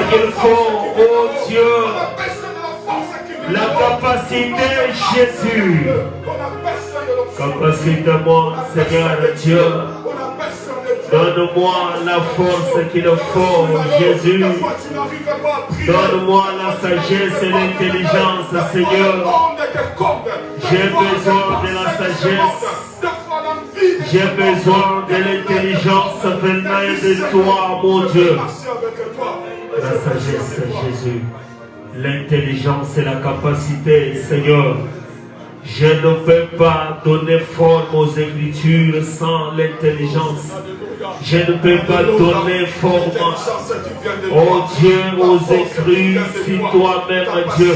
qu'il faut, oh Dieu. La capacité, Jésus. Capacite-moi, Seigneur Dieu. Donne-moi la force qu'il faut, Jésus. Donne-moi la sagesse et l'intelligence, Seigneur. J'ai besoin de la sagesse. J'ai besoin de l'intelligence venant de toi, mon Dieu. La sagesse, Jésus. L'intelligence et la capacité, Seigneur. Je ne peux pas donner forme aux Écritures sans l'intelligence. Je ne peux pas donner forme, oh Dieu, aux Écritures si toi-même, Dieu,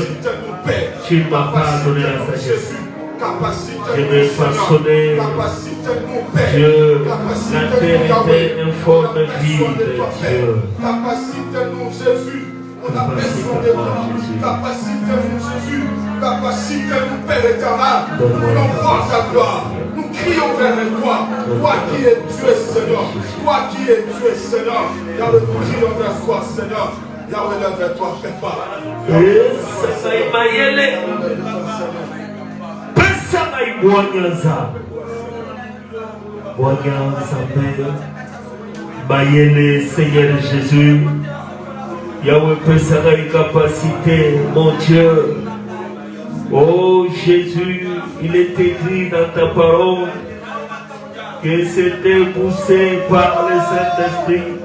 tu ne m'as pas donné la sagesse. Je vais façonner, Dieu, la terre était informe vide, Dieu. Capacite-nous, Jésus. On a besoin de toi. Capacite-nous, Jésus. Capacite-nous, Père éternel. Nous voulons ta gloire. Nous crions vers toi. Toi qui es Dieu, Seigneur. Toi qui es Dieu, Seigneur. Yahweh, nous crions vers toi, Seigneur. Yahweh, vers toi, Papa. Bayele, Seigneur Jésus. Yahweh peut savoir une capacité, mon Dieu. Oh Jésus, il est écrit dans ta parole que c'était poussé par le Saint-Esprit.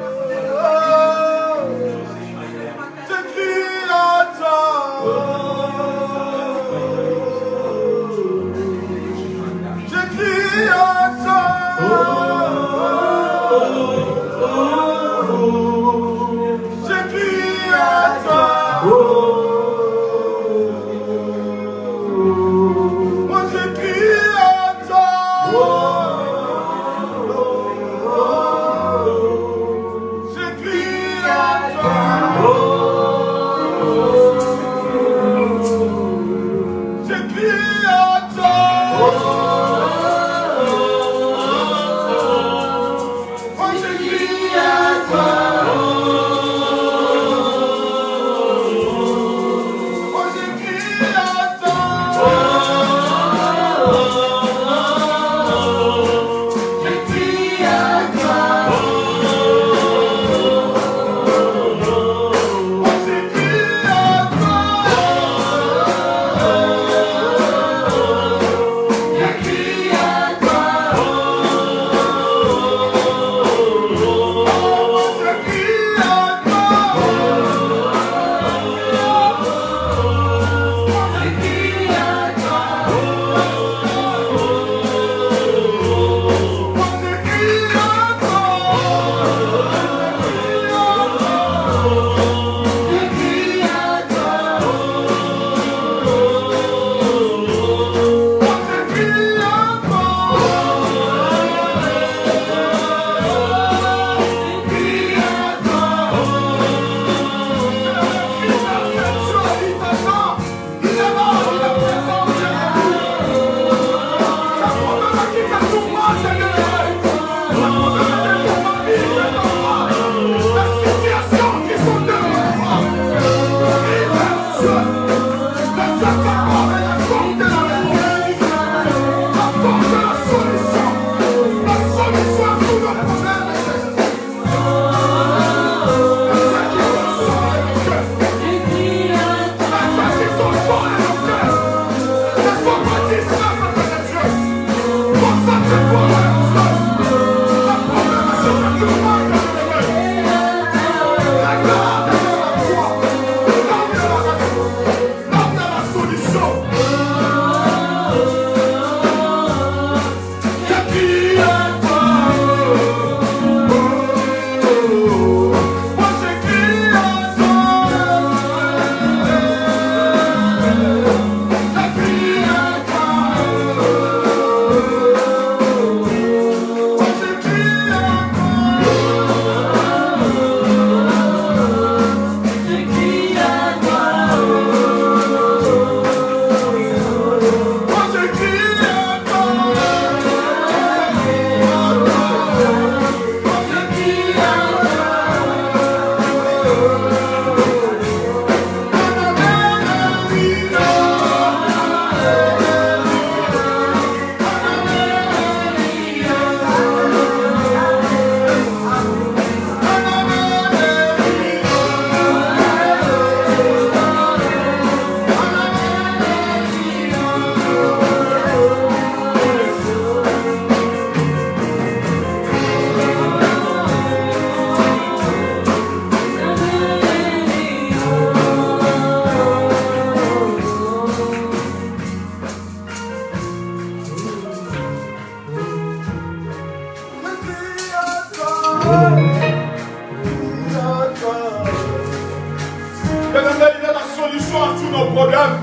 solution à tous nos problèmes.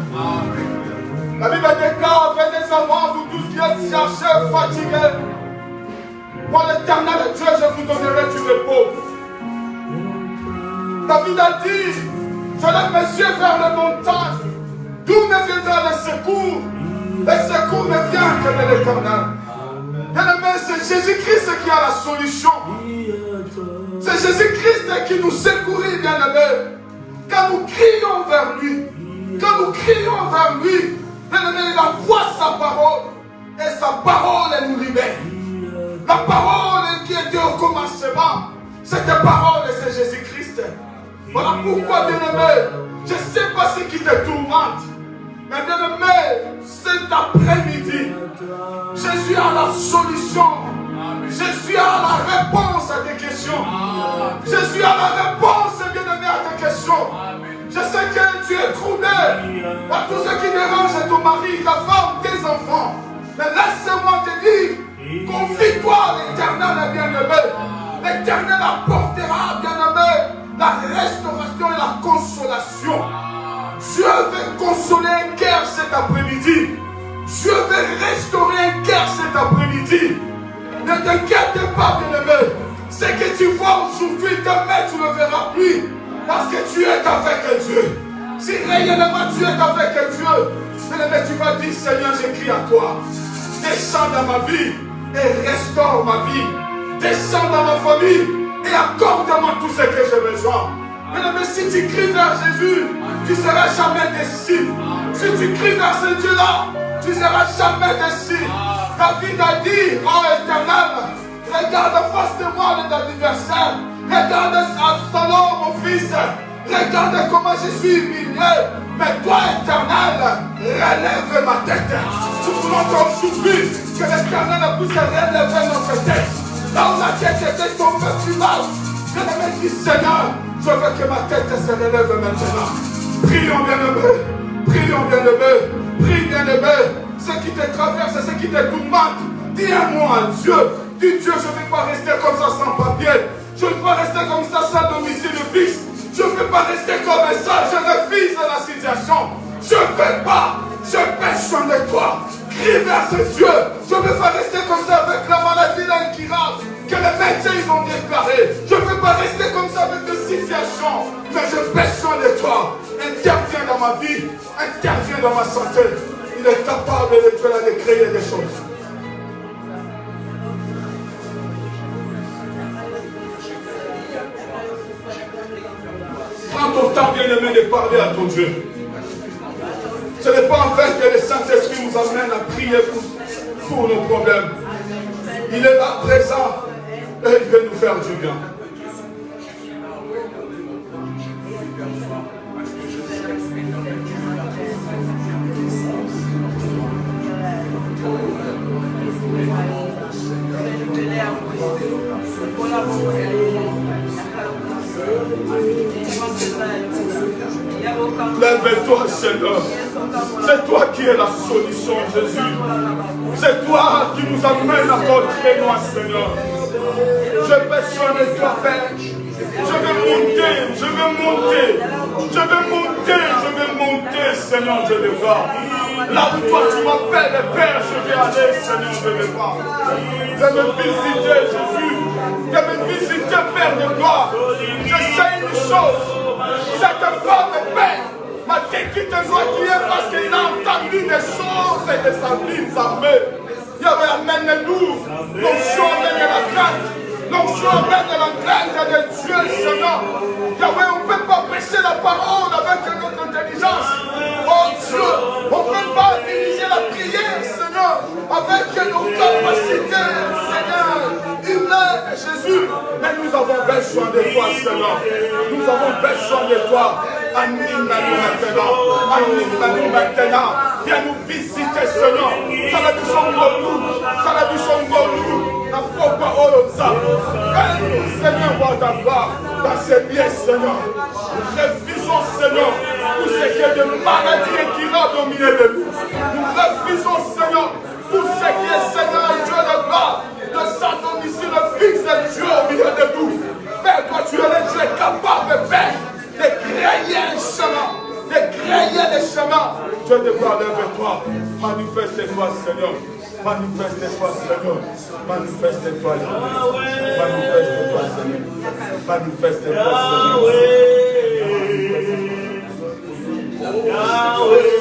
La Bible déclare, venez à moi, vous tous qui êtes chargés, fatigués. Moi, l'Éternel Dieu, je vous donnerai du repos. David a dit, je lève mes yeux vers les montagnes, d'où me viendra le secours. Le secours ne vient que de l'Éternel. Bien-aimé, c'est Jésus-Christ qui a la solution. C'est Jésus-Christ qui nous secourit, bien-aimé. Quand nous crions vers lui, bien-aimé, il envoie sa parole. Et sa parole, elle nous libère. La parole qui était au commencement, cette parole, c'est Jésus-Christ. Voilà pourquoi, bien-aimé, je ne sais pas ce qui te tourmente. Mais bien-aimé, cet après-midi, Jésus a la solution. Jésus a la réponse à tes questions. Jésus a la réponse, bien-aimé, à tes questions. Je sais que tu es troublé par tout ce qui dérange ton mari, ta femme, tes enfants. Mais laisse-moi te dire, confie-toi à l'Éternel, bien-aimé. L'Éternel apportera, bien-aimé, la restauration et la consolation. Dieu veut consoler un cœur cet après-midi. Dieu veut restaurer un cœur cet après-midi. Ne t'inquiète pas, bien-aimé. Ce que tu vois aujourd'hui, demain tu ne le verras plus. Parce que tu es avec Dieu. Si réellement tu es avec Dieu, bien-aimé, tu vas dire, Seigneur, j'écris à toi. Descends dans ma vie et restaure ma vie. Descends dans ma famille et accorde-moi tout ce que j'ai besoin. Mais si tu cries vers Jésus, tu ne seras jamais déçu. Si tu cries vers ce Dieu-là, tu ne seras jamais déçu. David a dit, oh Éternel, regarde en face de moi les adversaires. Regarde Absalom, mon fils. Regarde comment je suis humilié. Mais toi, Éternel, relève ma tête. Nous voulons aujourd'hui que l'Éternel puisse relever notre tête. Là où la tête était tombée plus bas, je me dis, Seigneur, je veux que ma tête se relève maintenant. Prions, bien-aimé. Prions, bien-aimé. Prie, bien-aimé. Ce qui te traverse, ce qui te tourmente, dis un mot à Dieu. Dis, Dieu, je ne vais pas rester comme ça sans papier. Je ne vais pas rester comme ça sans domicile fixe. Je ne vais pas rester comme ça. Je refuse la situation. Je ne vais pas. Je besoin de toi. Crie vers ce Dieu. Je ne vais pas rester comme ça avec la maladie incurable que les médecins ils ont déclaré. Je ne vais pas rester comme ça avec des situations. Mais je besoin de toi. Interviens dans ma vie. Interviens dans ma santé. Il est capable de créer des choses. Prends ton temps, bien-aimé, de parler à ton Dieu. Ce n'est pas en fait que le Saint-Esprit nous amène à prier pour nos problèmes. Il est là présent et il veut nous faire du bien. Lève-toi, Seigneur. C'est toi qui es la solution, Jésus. C'est toi qui nous amène à notre loin, Seigneur. Je besoin de toi, Père. Je vais monter, je vais monter. Je vais monter, je vais monter, Seigneur, je vais voir. Là où toi tu m'appelles, Père, je vais aller, Seigneur, je vais voir. Je vais visiter, Jésus. Je vais visiter, Père de gloire. Je sais une chose. Cette femme, Père, m'a dit qu'il te doit crier parce qu'il a entendu des choses et de sa vie, sa main. Yahweh, amène-nous. L'onction amène la crainte. L'onction amène la crainte de Dieu, Seigneur. Yahweh, on ne peut pas prêcher la parole avec notre intelligence. Oh Dieu, on ne peut pas diriger la prière, Seigneur, avec nos capacités, Seigneur, humaines, Jésus. Mais nous avons besoin de toi, Seigneur. Nous avons besoin de toi. Anime-nous maintenant. Anime-nous maintenant. Viens nous visiter, Seigneur. Ça l'a vu son goulou. Ça l'a vu son goulou. La propre Olosa. Aide-nous, Seigneur, voir ta gloire dans ces lieux, Seigneur. Refusons, Seigneur, tout ce qui est de maladie qui va dominer de nous. Nous refusons, Seigneur, tout ce qui est, Seigneur, Dieu de gloire, de sa domicile fixe, Dieu au milieu de nous. Père, toi, tu es le Dieu capable, Père, de créer un chemin, de créer je déclare vers toi. Manifeste-toi, Seigneur. Manifeste-toi, Seigneur. Manifeste-toi, Seigneur. Manifeste-toi, Seigneur. Manifeste-toi, Seigneur. Yahweh,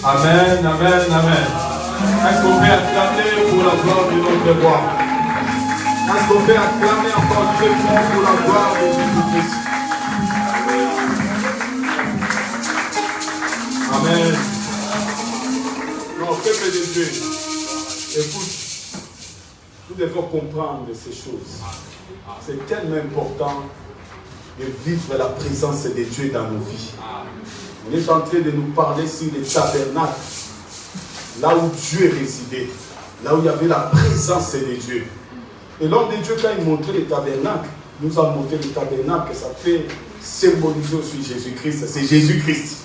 Amen, amen, amen. Est-ce qu'on peut acclamer pour la gloire de notre roi? Est-ce qu'on peut acclamer encore très fort pour la gloire de Jésus-Christ? Amen. Non, peuple de Dieu, écoute, nous devons comprendre ces choses. C'est tellement important de vivre la présence de Dieu dans nos vies. On est en train de nous parler sur les tabernacles, là où Dieu résidait, là où il y avait la présence de Dieu. Et l'homme de Dieu, quand il montrait les tabernacles, nous a montré les tabernacles, ça fait symboliser aussi Jésus-Christ. C'est Jésus-Christ.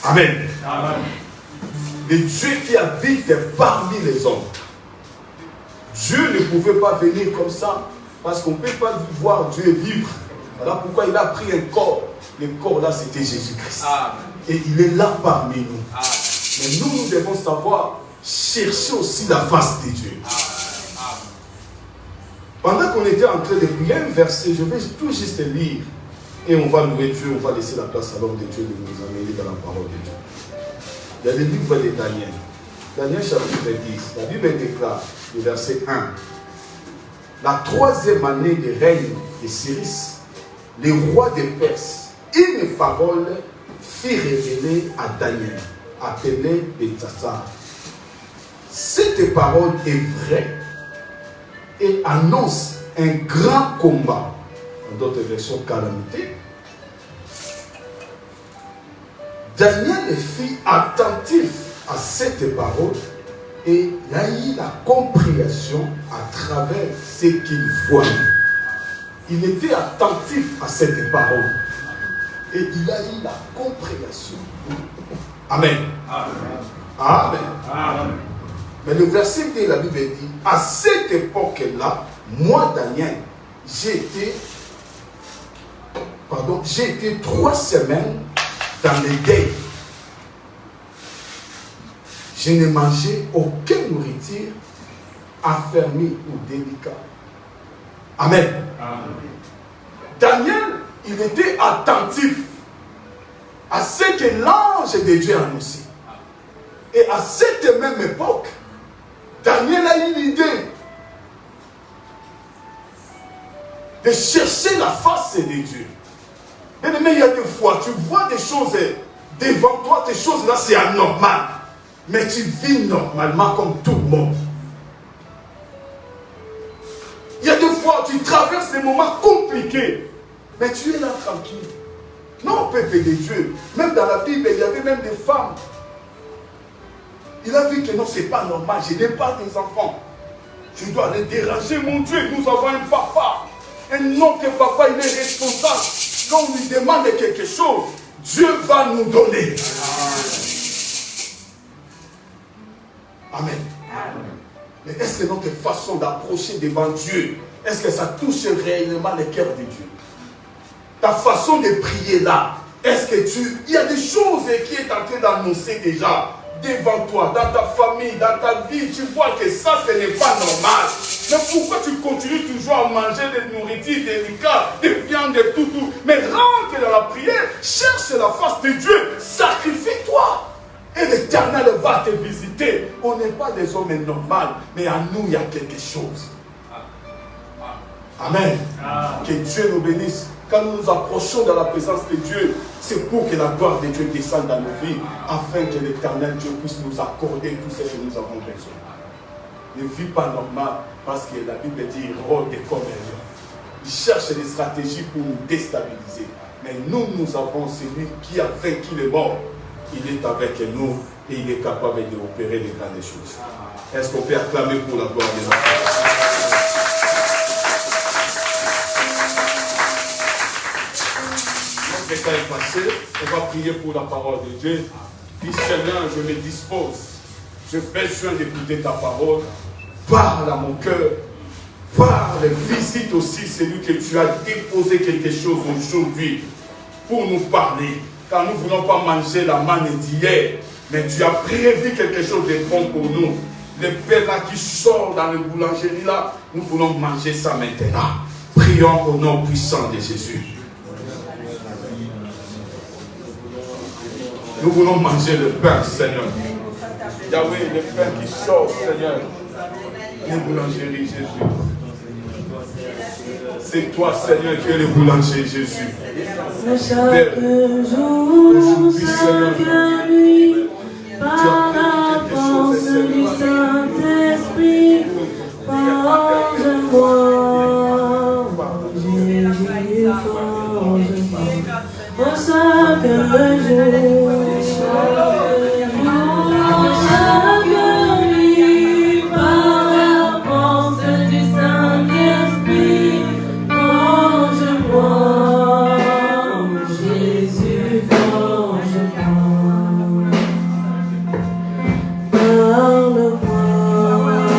Amen. Amen. Le Dieu qui habite parmi les hommes. Dieu ne pouvait pas venir comme ça, parce qu'on ne peut pas voir Dieu vivre. Voilà pourquoi il a pris un corps. Le corps là, c'était Jésus-Christ. Et il est là parmi nous. Amen. Mais nous devons savoir chercher aussi la face de Dieu. Amen. Pendant qu'on était en train de prier un verset, je vais tout juste lire. Et on va louer Dieu, on va laisser la place à l'homme de Dieu de nous amener dans la parole de Dieu. Il y a le livre de Daniel. Daniel chapitre 10. La Bible déclare, le verset 1. La 3e année de règne de Cyrus, le roi de Perse, une parole fut révélée à Daniel, appelé Belteshazzar. Cette parole est vraie et annonce un grand combat. Dans d'autres versions, calamité. Daniel fut attentif à cette parole et il a eu la compréhension à travers ce qu'il voyait. Il était attentif à cette parole et il a eu la compréhension. Amen. Amen. Amen. Mais le verset de la Bible dit, à cette époque-là, moi Daniel, j'ai été 3 semaines dans les guerres. Je n'ai mangé aucune nourriture affermie ou délicate. Amen. Amen. Daniel, il était attentif à ce que l'ange de Dieu a annoncé. Et à cette même époque, Daniel a eu l'idée de chercher la face de Dieu. Mais il y a des fois, tu vois des choses devant toi, ces choses-là, c'est anormal. Mais tu vis normalement comme tout le monde. Il y a des fois, tu traverses des moments compliqués. Mais tu es là tranquille. Non, peuple de Dieu. Même dans la Bible, il y avait même des femmes. Il a vu que non, c'est pas normal. Je n'ai pas des enfants. Je dois les déranger, mon Dieu. Nous avons un papa. Un autre papa, il est responsable. Quand on lui demande quelque chose, Dieu va nous donner. Amen. Mais est-ce que notre façon d'approcher devant Dieu, est-ce que ça touche réellement le cœur de Dieu? Ta façon de prier là, est-ce que il y a des choses qui est en train d'annoncer déjà devant toi, dans ta famille, dans ta vie, tu vois que ça, ce n'est pas normal. Mais pourquoi tu continues toujours à manger des nourritures délicates, des viandes, de tout? Mais rentre dans la prière, cherche la face de Dieu, sacrifie-toi. Et l'Éternel va te visiter. On n'est pas des hommes normaux, mais à nous, il y a quelque chose. Amen. Que Dieu nous bénisse. Quand nous nous approchons de la présence de Dieu, c'est pour que la gloire de Dieu descende dans nos vies, afin que l'Éternel Dieu puisse nous accorder tout ce que nous avons besoin. Ne vis pas normal, parce que la Bible dit il rôde comme un lion. Il cherche des stratégies pour nous déstabiliser. Mais nous, nous avons celui qui a vaincu les morts. Il est avec nous et il est capable d'opérer les grandes choses. Est-ce qu'on peut acclamer pour la gloire de notre Dieu? Notre temps est passé, on va prier pour la parole de Dieu. Dis Seigneur, je me dispose. J'ai besoin d'écouter ta parole. Parle à mon cœur. Parle, visite aussi celui que tu as déposé quelque chose aujourd'hui pour nous parler. Car nous ne voulons pas manger la manne d'hier, mais tu as prévu quelque chose de bon pour nous. Le pain là qui sort dans la boulangerie là, nous voulons manger ça maintenant. Prions au nom puissant de Jésus. Nous voulons manger le pain, Seigneur. Yahweh, le pain qui sort, Seigneur. Les boulangeries, Jésus. C'est toi, Seigneur, qui es le boulanger, Jésus. Chaque jour, chaque nuit, par la force du Saint-Esprit, forge-moi, Jésus, forge-moi. Chaque nuit, par la force du Saint-Esprit, forge-moi, Jésus, forge-moi. Parle-moi, Jésus,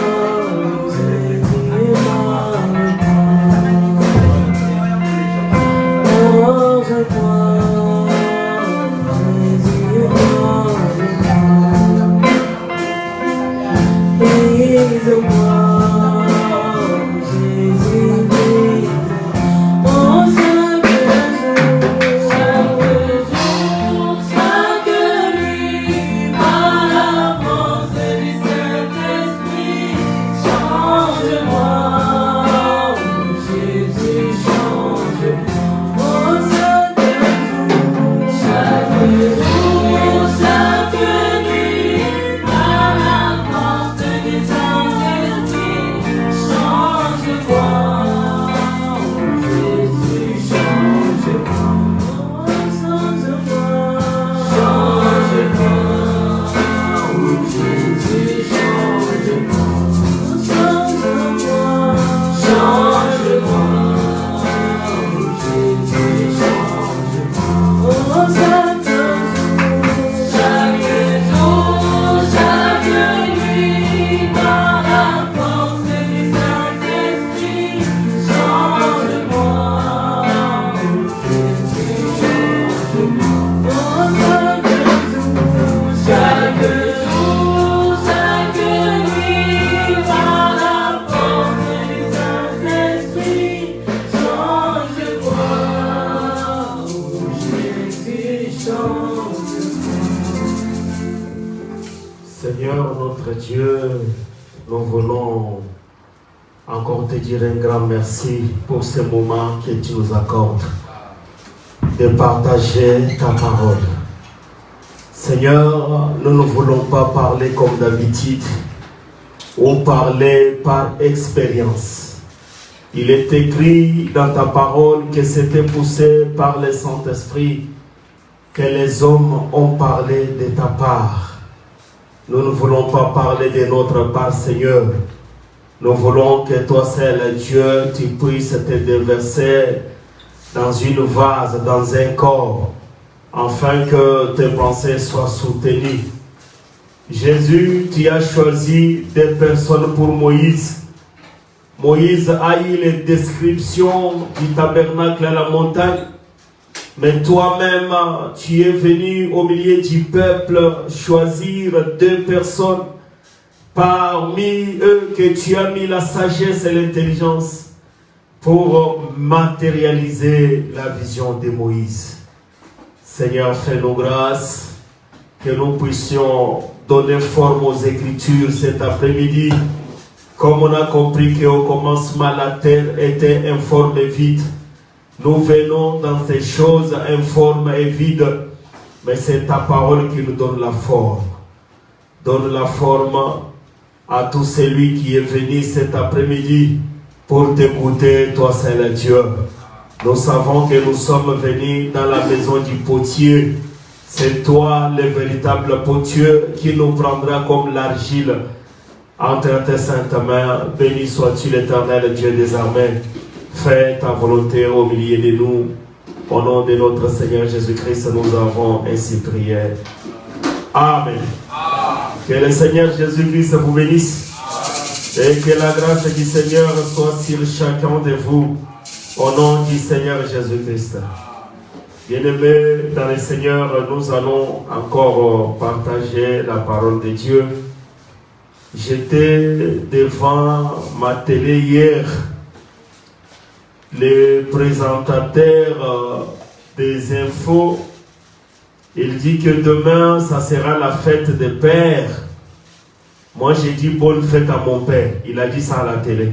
Seigneur notre Dieu, nous voulons encore te dire un grand merci pour ce moment que tu nous accordes de partager ta parole. Seigneur, nous ne voulons pas parler comme d'habitude ou parler par expérience. Il est écrit dans ta parole que c'était poussé par le Saint-Esprit que les hommes ont parlé de ta part. Nous ne voulons pas parler de notre part, Seigneur. Nous voulons que toi seul, Dieu, tu puisses te déverser dans une vase, dans un corps, afin que tes pensées soient soutenues. Jésus, tu as choisi des personnes pour Moïse. Moïse a eu les descriptions du tabernacle à la montagne. Mais toi-même, tu es venu au milieu du peuple choisir deux personnes parmi eux que tu as mis la sagesse et l'intelligence pour matérialiser la vision de Moïse. Seigneur, fais-nous grâce que nous puissions donner forme aux Écritures cet après-midi. Comme on a compris qu'au commencement la terre était informe et vide, nous venons dans ces choses informes et vides, mais c'est ta parole qui nous donne la forme. Donne la forme à tout celui qui est venu cet après-midi pour t'écouter, toi seul Dieu. Nous savons que nous sommes venus dans la maison du potier. C'est toi le véritable potier qui nous prendra comme l'argile entre tes saintes mains. Béni sois-tu l'Éternel Dieu des armées. Fais ta volonté au milieu de nous. Au nom de notre Seigneur Jésus-Christ, nous avons ainsi prié. Amen. Que le Seigneur Jésus-Christ vous bénisse. Et que la grâce du Seigneur soit sur chacun de vous. Au nom du Seigneur Jésus-Christ. Bien-aimés dans le Seigneur, nous allons encore partager la parole de Dieu. J'étais devant ma télé hier. Le présentateur des infos, il dit que demain, ça sera la fête des pères. Moi, j'ai dit bonne fête à mon père. Il a dit ça à la télé.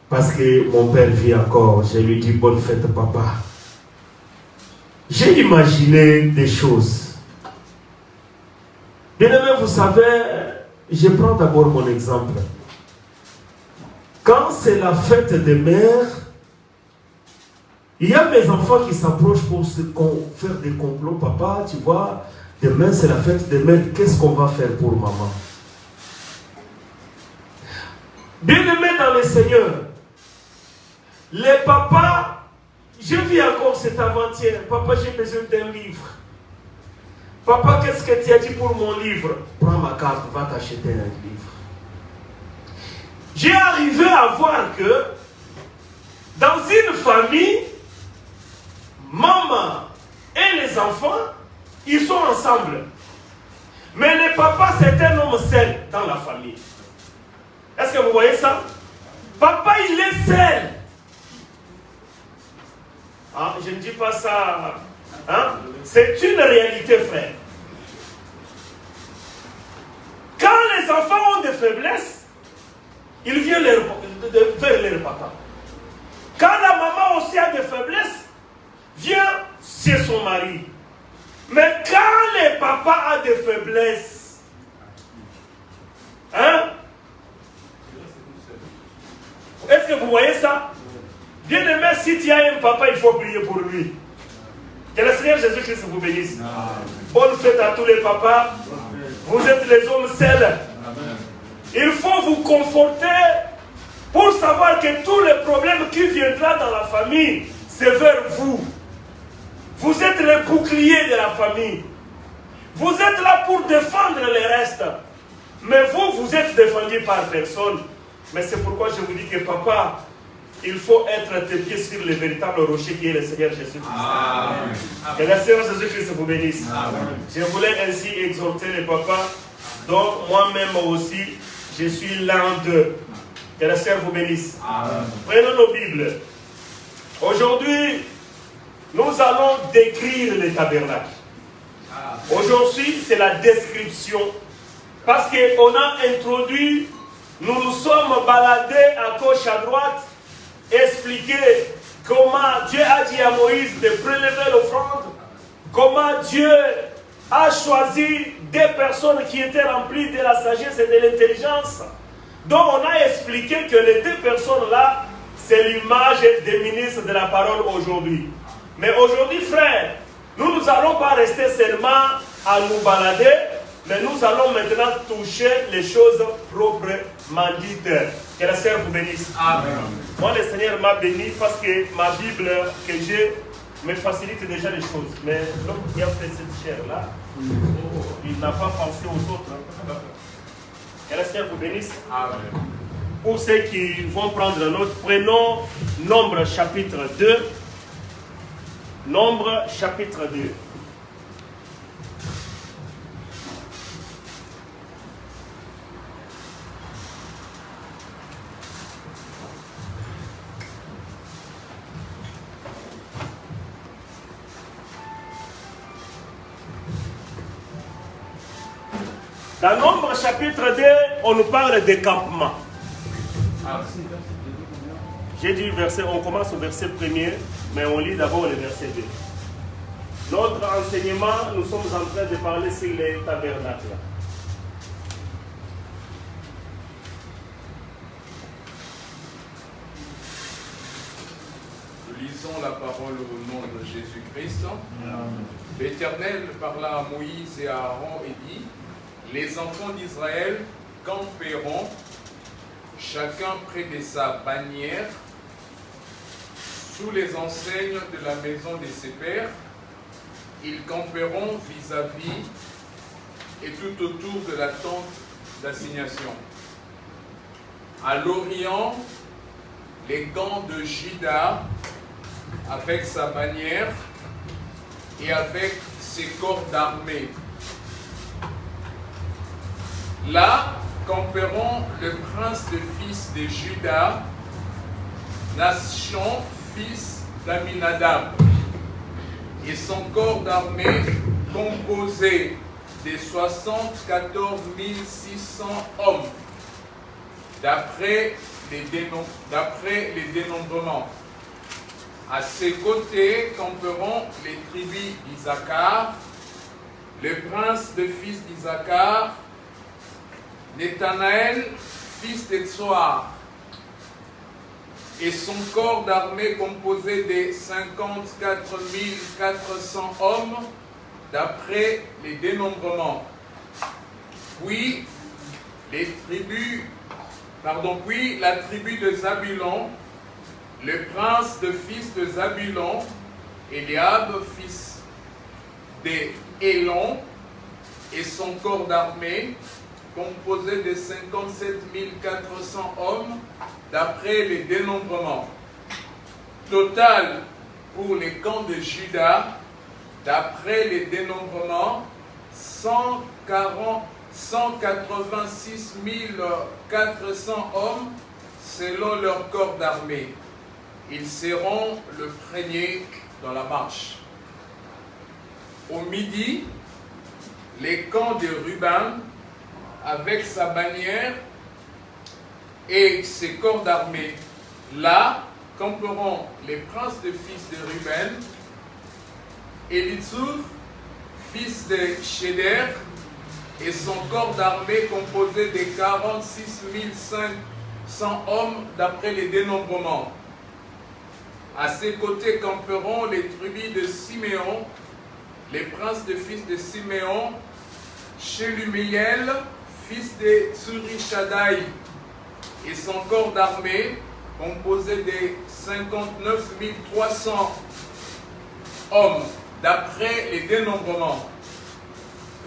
Parce que mon père vit encore. Je lui dis bonne fête, papa. J'ai imaginé des choses. Bien aimé, vous savez, je prends d'abord mon exemple. Quand c'est la fête des mères, il y a mes enfants qui s'approchent pour faire des complots. Papa, tu vois, demain c'est la fête des mères. Qu'est-ce qu'on va faire pour maman? Bien-aimé dans le Seigneur, les papas, je vis encore cet avant-hier. Papa, j'ai besoin d'un livre. Papa, qu'est-ce que tu as dit pour mon livre? Prends ma carte, va t'acheter un livre. J'ai arrivé à voir que dans une famille, maman et les enfants, ils sont ensemble. Mais le papa, c'est un homme seul dans la famille. Est-ce que vous voyez ça? Papa, il est seul. Ah, je ne dis pas ça. Hein? C'est une réalité, frère. Quand les enfants ont des faiblesses, ils viennent vers leur papa. Quand la maman aussi a des faiblesses, vient chez son mari. Mais quand le papa a des faiblesses, hein? Est-ce que vous voyez ça? Bien aimé, si tu as un papa, il faut prier pour lui. Que le Seigneur Jésus-Christ vous bénisse. Bonne fête à tous les papas. Vous êtes les hommes seuls. Il faut vous conforter pour savoir que tous les problèmes qui viendront dans la famille, c'est vers vous. Vous êtes les boucliers de la famille. Vous êtes là pour défendre les restes. Mais vous, vous êtes défendu par personne. Mais c'est pourquoi je vous dis que papa, il faut être tes pieds sur le véritable rocher qui est le Seigneur Jésus-Christ. Que le Seigneur Jésus-Christ vous bénisse. Amen. Je voulais ainsi exhorter les papas, dont moi-même aussi, je suis l'un d'eux. Que le Seigneur vous bénisse. Amen. Prenons nos Bibles. Aujourd'hui, nous allons décrire le tabernacle. Aujourd'hui, c'est la description. Parce qu'on a introduit, nous nous sommes baladés à gauche, à droite, expliquer comment Dieu a dit à Moïse de prélever l'offrande, comment Dieu a choisi des personnes qui étaient remplies de la sagesse et de l'intelligence. Donc on a expliqué que les deux personnes-là, c'est l'image des ministres de la parole aujourd'hui. Mais aujourd'hui, frère, nous n'allons pas rester seulement à nous balader, mais nous allons maintenant toucher les choses proprement dites. Que le Seigneur vous bénisse. Amen. Moi, le Seigneur m'a béni parce que ma Bible que j'ai me facilite déjà les choses. Mais l'homme qui a fait cette chair-là, il n'a pas pensé aux autres. Que le Seigneur vous bénisse. Amen. Pour ceux qui vont prendre note, prenons Nombre chapitre 2. Nombre chapitre 2. Dans Nombre chapitre 2, on nous parle de campement. J'ai dit verset, on commence au verset 1er, mais on lit d'abord le verset 2. Notre enseignement, nous sommes en train de parler sur les tabernacles. Nous lisons la parole au nom de Jésus-Christ. L'Éternel parla à Moïse et à Aaron et dit: les enfants d'Israël camperont, chacun près de sa bannière, sous les enseignes de la maison de ses pères. Ils camperont vis-à-vis et tout autour de la tente d'assignation. À l'orient, les gants de Juda, avec sa bannière et avec ses corps d'armée. Là camperont le prince de fils de Juda, Nashon, fils d'Aminadab, et son corps d'armée composé de 74 600 hommes, d'après les dénombrements. À ses côtés camperont les tribus d'Isaacar, le prince de fils d'Isaacar, Nathanaël, fils de Tsoar, et son corps d'armée composé de 54 400 hommes d'après les dénombrements. Puis la tribu de Zabulon, le prince de fils de Zabulon, Eliab, fils d'Élon, et son corps d'armée, composé de 57 400 hommes, d'après les dénombrements. Total pour les camps de Juda, d'après les dénombrements, 186 400 hommes, selon leur corps d'armée. Ils seront le premier dans la marche. Au midi, les camps de Ruben, avec sa bannière et ses corps d'armée. Là camperont les princes de fils de Ruben, Élitsur, fils de Chéder, et son corps d'armée composé de 46 500 hommes d'après les dénombrements. À ses côtés camperont les tribus de Siméon, les princes de fils de Siméon, Shelumiel, fils de Tsurishadai, et son corps d'armée composé de 59 300 hommes d'après les dénombrements.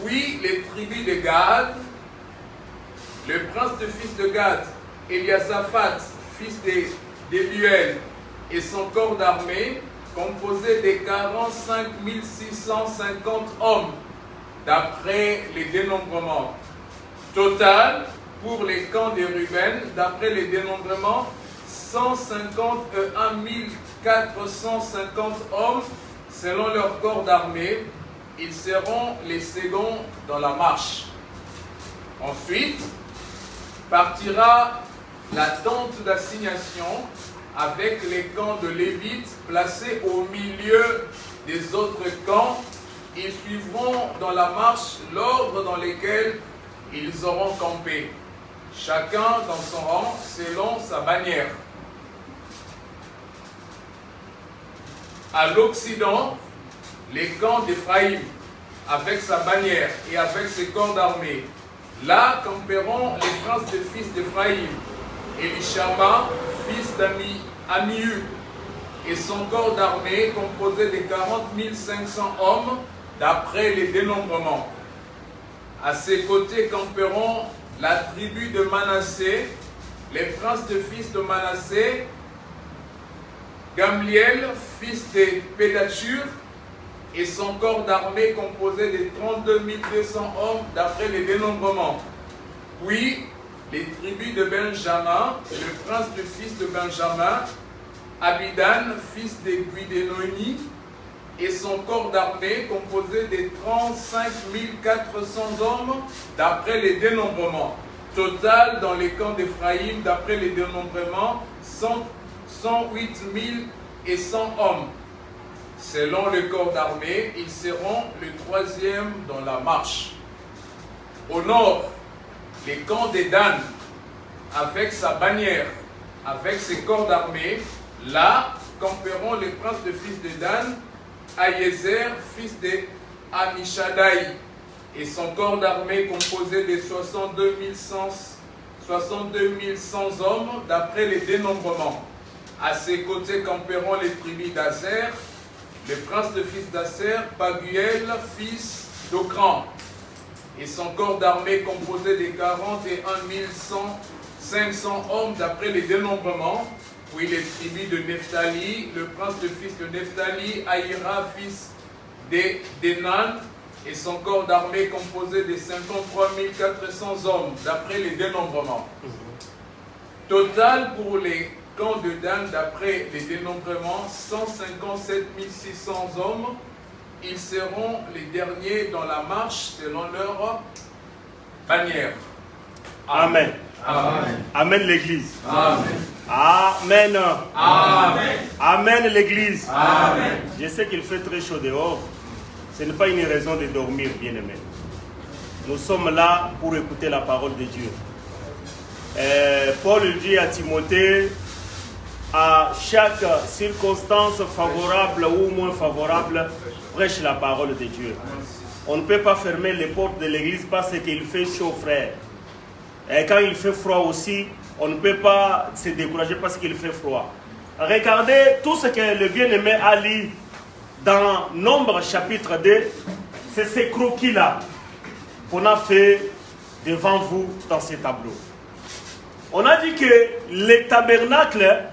Puis les tribus de Gad, le prince de fils de Gad, Eliasaphat, fils d'Eluel, et son corps d'armée, composé de 45 650 hommes, d'après les dénombrements. Total, pour les camps de Ruben, d'après les dénombrements, 151 450 hommes, selon leur corps d'armée. Ils seront les seconds dans la marche. Ensuite, partira la tente d'assignation avec les camps de Lévites placés au milieu des autres camps. Ils suivront dans la marche l'ordre dans lequel ils auront campé, chacun dans son rang selon sa bannière. À l'Occident, les camps d'Éphraïm, avec sa bannière et avec ses corps d'armée. Là camperont les princes de fils d'Éphraïm, Elishama, fils d'Amihu, et son corps d'armée composé de 40 500 hommes, d'après les dénombrements. À ses côtés camperont la tribu de Manassé, les princes de fils de Manassé, Gamliel, fils de Pédachur, et son corps d'armée composé de 32 200 hommes d'après les dénombrements. Puis les tribus de Benjamin, le prince de fils de Benjamin, Abidan, fils de Guidénoni, et son corps d'armée composé de 35 400 hommes d'après les dénombrements. Total dans les camps d'Éphraïm, d'après les dénombrements, 108 100 hommes. Selon le corps d'armée, ils seront le troisième dans la marche. Au nord, les camps de Dan, avec sa bannière, avec ses corps d'armée. Là camperont les princes de fils de Dan, Aïezer, fils de Amishadai, et son corps d'armée composé de 62 100 hommes d'après les dénombrements. À ses côtés camperont les tribus d'Azer, le prince de fils d'Aser, Paguel, fils d'Okran, et son corps d'armée composé de 41 500 hommes d'après les dénombrements. Puis les tribus de Nephtali, le prince de fils de Nephtali, Aïra, fils d'Enan, et son corps d'armée composé de 53 400 hommes d'après les dénombrements. Total pour les camps de Dan d'après les dénombrements, 157 600 hommes. Ils seront les derniers dans la marche selon leur bannière. Amen. Amen l'Église. Amen. Amen. Amen. Amen l'Église. Amen. Je sais qu'il fait très chaud dehors. Ce n'est pas une raison de dormir, bien-aimé. Nous sommes là pour écouter la parole de Dieu. Paul dit à Timothée, à chaque circonstance favorable ou moins favorable, prêche la parole de Dieu. On ne peut pas fermer les portes de l'église parce qu'il fait chaud, frère. Et quand il fait froid aussi, on ne peut pas se décourager parce qu'il fait froid. Regardez tout ce que le bien-aimé a lu dans Nombre chapitre 2, c'est ces croquis-là qu'on a fait devant vous dans ces tableaux. On a dit que les tabernacles,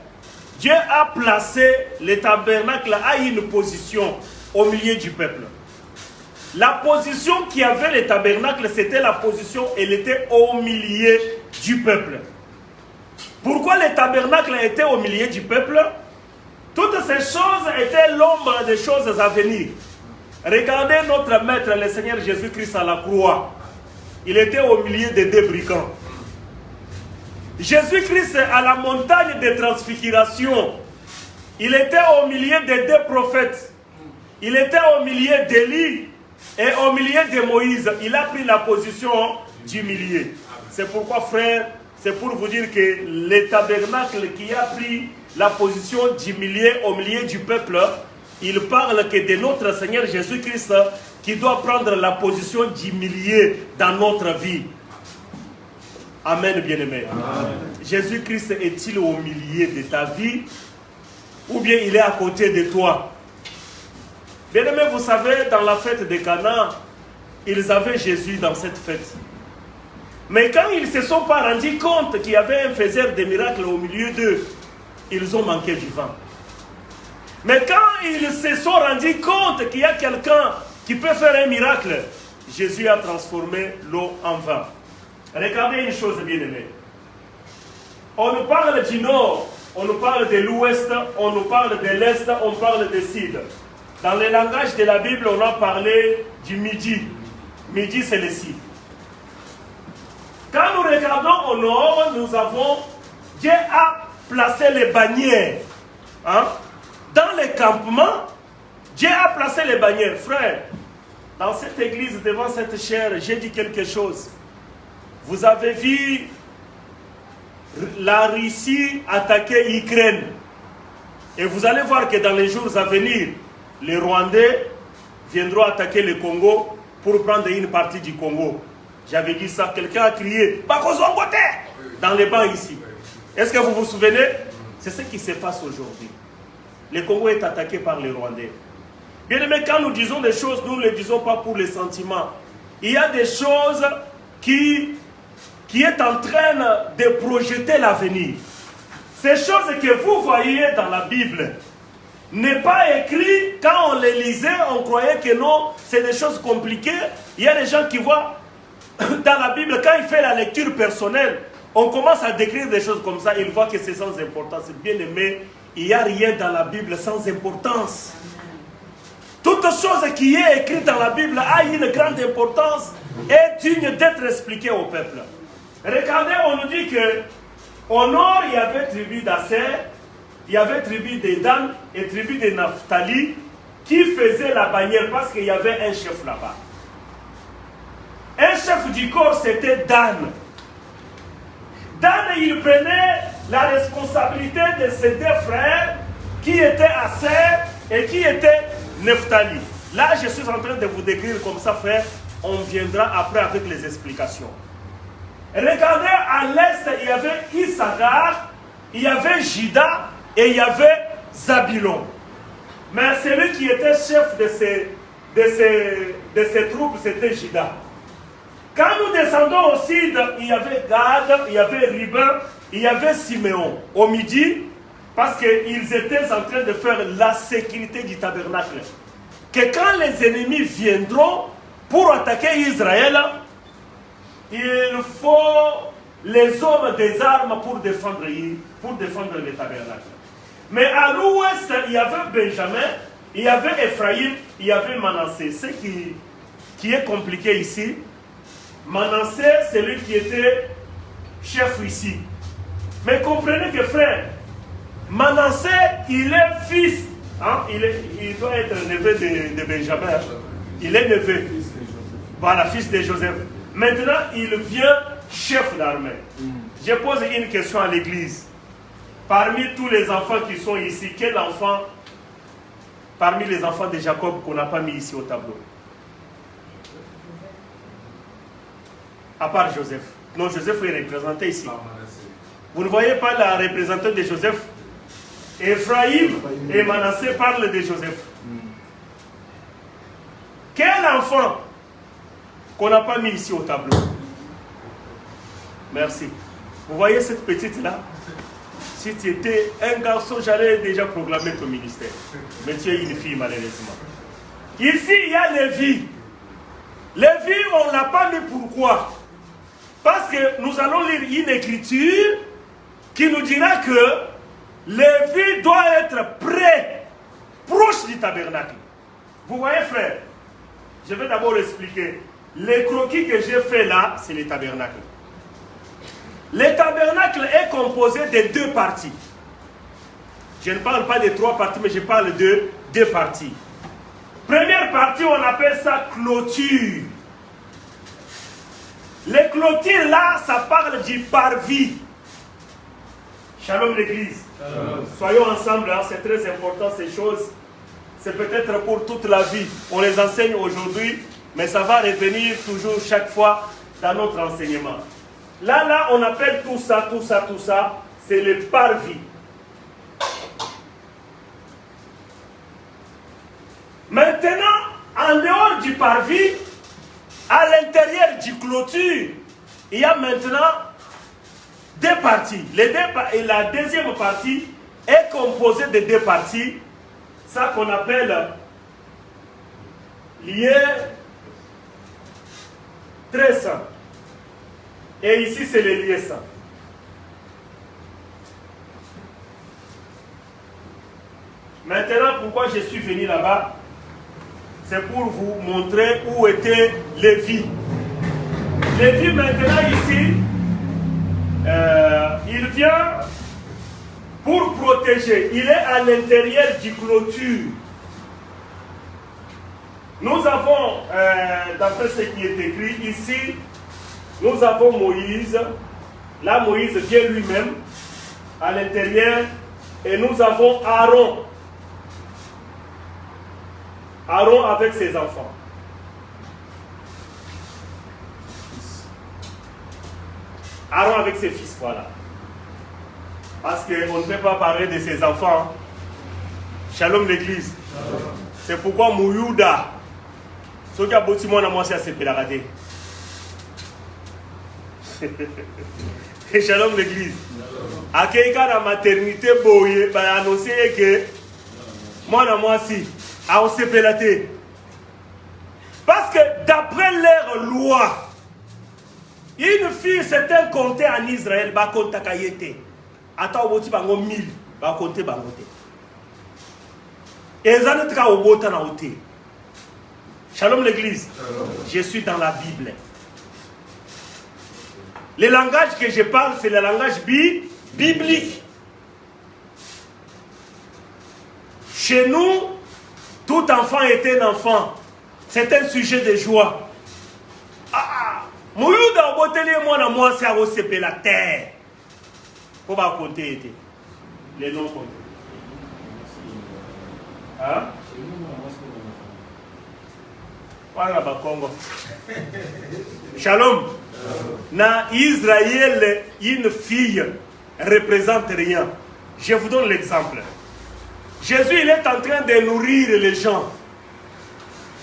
Dieu a placé les tabernacles à une position au milieu du peuple. La position qui avait les tabernacles, c'était la position, elle était au milieu du peuple. Pourquoi les tabernacles étaient au milieu du peuple? Toutes ces choses étaient l'ombre des choses à venir. Regardez notre maître, le Seigneur Jésus-Christ à la croix. Il était au milieu des deux brigands. Jésus-Christ à la montagne de transfiguration, il était au milieu des deux prophètes. Il était au milieu d'Élie et au milieu de Moïse. Il a pris la position du milieu. C'est pourquoi, frère, c'est pour vous dire que le tabernacle qui a pris la position du milieu au milieu du peuple, il parle que de notre Seigneur Jésus-Christ qui doit prendre la position du milieu dans notre vie. Amen, bien-aimé. Jésus-Christ est-il au milieu de ta vie ou bien il est à côté de toi? Bien-aimé, vous savez, dans la fête de Cana, ils avaient Jésus dans cette fête. Mais quand ils ne se sont pas rendus compte qu'il y avait un faiseur de miracles au milieu d'eux, ils ont manqué du vin. Mais quand ils se sont rendus compte qu'il y a quelqu'un qui peut faire un miracle, Jésus a transformé l'eau en vin. Regardez une chose, bien-aimée. On nous parle du nord, on nous parle de l'ouest, on nous parle de l'est, on parle du sud. Dans le langage de la Bible, on a parlé du midi. Midi, c'est le sud. Quand nous regardons au nord, nous avons, Dieu a placé les bannières. Hein? Dans les campements, Dieu a placé les bannières. Frère, dans cette église, devant cette chair, j'ai dit quelque chose. Vous avez vu la Russie attaquer l'Ukraine. Et vous allez voir que dans les jours à venir, les Rwandais viendront attaquer le Congo pour prendre une partie du Congo. J'avais dit ça, quelqu'un a crié « Bakozongote » dans les bancs ici. Est-ce que vous vous souvenez? C'est ce qui se passe aujourd'hui. Le Congo est attaqué par les Rwandais. Bien aimé, quand nous disons des choses, nous ne les disons pas pour les sentiments. Il y a des choses qui est en train de projeter l'avenir. Ces choses que vous voyez dans la Bible n'est pas écrit, quand on les lisait, on croyait que non, c'est des choses compliquées. Il y a des gens qui voient dans la Bible, quand il fait la lecture personnelle, on commence à décrire des choses comme ça, il voit que c'est sans importance. Bien aimé, il n'y a rien dans la Bible sans importance. Toute chose qui est écrite dans la Bible a une grande importance et digne d'être expliquée au peuple. Regardez, on nous dit que au nord, il y avait tribu d'Asser, il y avait tribu de Dan et tribu de Naphtali qui faisaient la bannière parce qu'il y avait un chef là-bas. Un chef du corps, c'était Dan. Dan, il prenait la responsabilité de ses deux frères qui étaient Asser et qui étaient Naphtali. Là, je suis en train de vous décrire comme ça, frère. On viendra après avec les explications. Regardez, à l'est, il y avait Issachar, il y avait Juda et il y avait Zabulon. Mais celui qui était chef de ces troupes, c'était Juda. Quand nous descendons au sud, il y avait Gad, il y avait Ruben, il y avait Siméon. Au midi, parce qu'ils étaient en train de faire la sécurité du tabernacle. Que quand les ennemis viendront pour attaquer Israël, il faut les hommes des armes pour défendre les tabernacles. Mais à l'ouest, il y avait Benjamin, il y avait Ephraïm, il y avait Manassé. Ce qui est compliqué ici, Manassé, c'est lui qui était chef ici. Mais comprenez que frère, Manassé, il est fils, hein, il doit être neveu de Benjamin. Il est neveu. Voilà, fils de Joseph. Maintenant, il devient chef d'armée. Je pose une question à l'église. Parmi tous les enfants qui sont ici, quel enfant, parmi les enfants de Jacob, qu'on n'a pas mis ici au tableau? À part Joseph. Non, Joseph est représenté ici. Vous ne voyez pas la représentante de Joseph? Ephraïm et Manassé parlent de Joseph. Quel enfant qu'on n'a pas mis ici au tableau? Merci. Vous voyez cette petite-là? Si tu étais un garçon, j'allais déjà proclamer ton ministère. Mais tu es une fille, malheureusement. Ici, il y a Lévi. Lévi, on ne l'a pas mis pourquoi? Parce que nous allons lire une écriture qui nous dira que Lévi doit être près, proche du tabernacle. Vous voyez, frère? Je vais d'abord expliquer. Les croquis que j'ai fait là, c'est le tabernacle. Le tabernacle est composé de deux parties. Je ne parle pas de trois parties, mais je parle de deux parties. Première partie, on appelle ça clôture. Les clôtures là, ça parle du parvis. Shalom l'église. Soyons ensemble, hein, c'est très important ces choses. C'est peut-être pour toute la vie. On les enseigne aujourd'hui, mais ça va revenir toujours chaque fois dans notre enseignement. Là, on appelle tout ça, c'est le parvis. Maintenant, en dehors du parvis, à l'intérieur du clôture, il y a maintenant deux parties. Et la deuxième partie est composée de deux parties, ça qu'on appelle lié très saint. Et ici, c'est le lié saint. Maintenant, pourquoi je suis venu là-bas? C'est pour vous montrer où était Lévi. Lévi, maintenant, ici, il vient pour protéger. Il est à l'intérieur du clôture. Nous avons, d'après ce qui est écrit ici, nous avons Moïse. Là, Moïse vient lui-même à l'intérieur. Et nous avons Aaron. Aaron avec ses enfants. Aaron avec ses fils, voilà. Parce qu'on ne peut pas parler de ses enfants. Shalom l'église. C'est pourquoi Mouyouda, ce qui a bâti mon amour, c'est à Pélaradé. Shalom l'église. À quelqu'un la maternité, il va annoncer que mon amour, si. À Osepelate. Parce que d'après leur loi, une fille s'était comptée en Israël, va compter Kayete. Attends, on va 1000, va compter Bangote. Et les années au bout en haute. Shalom l'église. Je suis dans la Bible. Le langage que je parle, c'est le langage biblique. Chez nous, tout enfant est un enfant. C'est un sujet de joie. Mouyouda Oboteli et moi, c'est à Osepe la terre. Faut pas compter les noms comptés. Hein? Voilà, Congo. Shalom. Na Israël, une fille représente rien. Je vous donne l'exemple. Jésus, il est en train de nourrir les gens.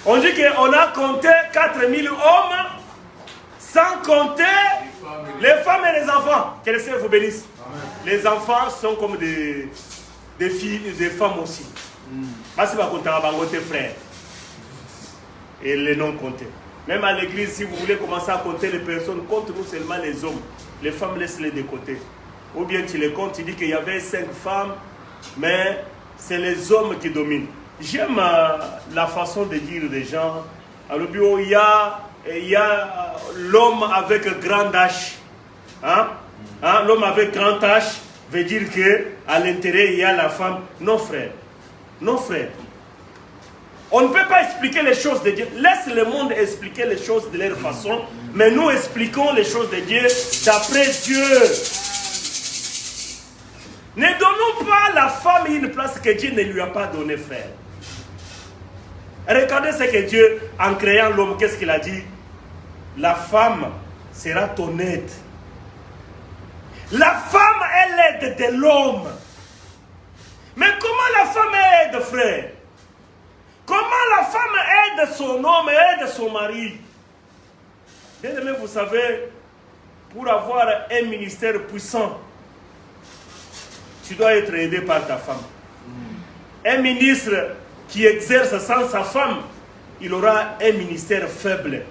On dit qu'on a compté 4000 hommes, sans compter les femmes et les enfants. Que le Seigneur vous bénisse. Amen. Les enfants sont comme des filles, des femmes aussi. Parce que vous comptez à frère. Et les non comptés. Même à l'église, si vous voulez commencer à compter les personnes, compte-nous seulement les hommes. Les femmes, laisse-les de côté. Ou bien tu les comptes, tu dis qu'il y avait 5 femmes, mais c'est les hommes qui dominent. J'aime la façon de dire des gens. Alors, il y a l'homme avec grand H. Hein? Hein, l'homme avec grand H veut dire qu'à l'intérieur, il y a la femme. Non, frère. Non, frère. On ne peut pas expliquer les choses de Dieu. Laisse le monde expliquer les choses de leur façon, mais nous expliquons les choses de Dieu d'après Dieu. Ne donnons pas à la femme une place que Dieu ne lui a pas donnée, frère. Regardez ce que Dieu, en créant l'homme, qu'est-ce qu'il a dit? La femme sera ton aide. La femme est l'aide de l'homme. Mais comment la femme aide, frère? Comment la femme aide son homme, aide son mari? Bien aimé, vous savez, pour avoir un ministère puissant, tu dois être aidé par ta femme. Un ministre qui exerce sans sa femme, il aura un ministère faible.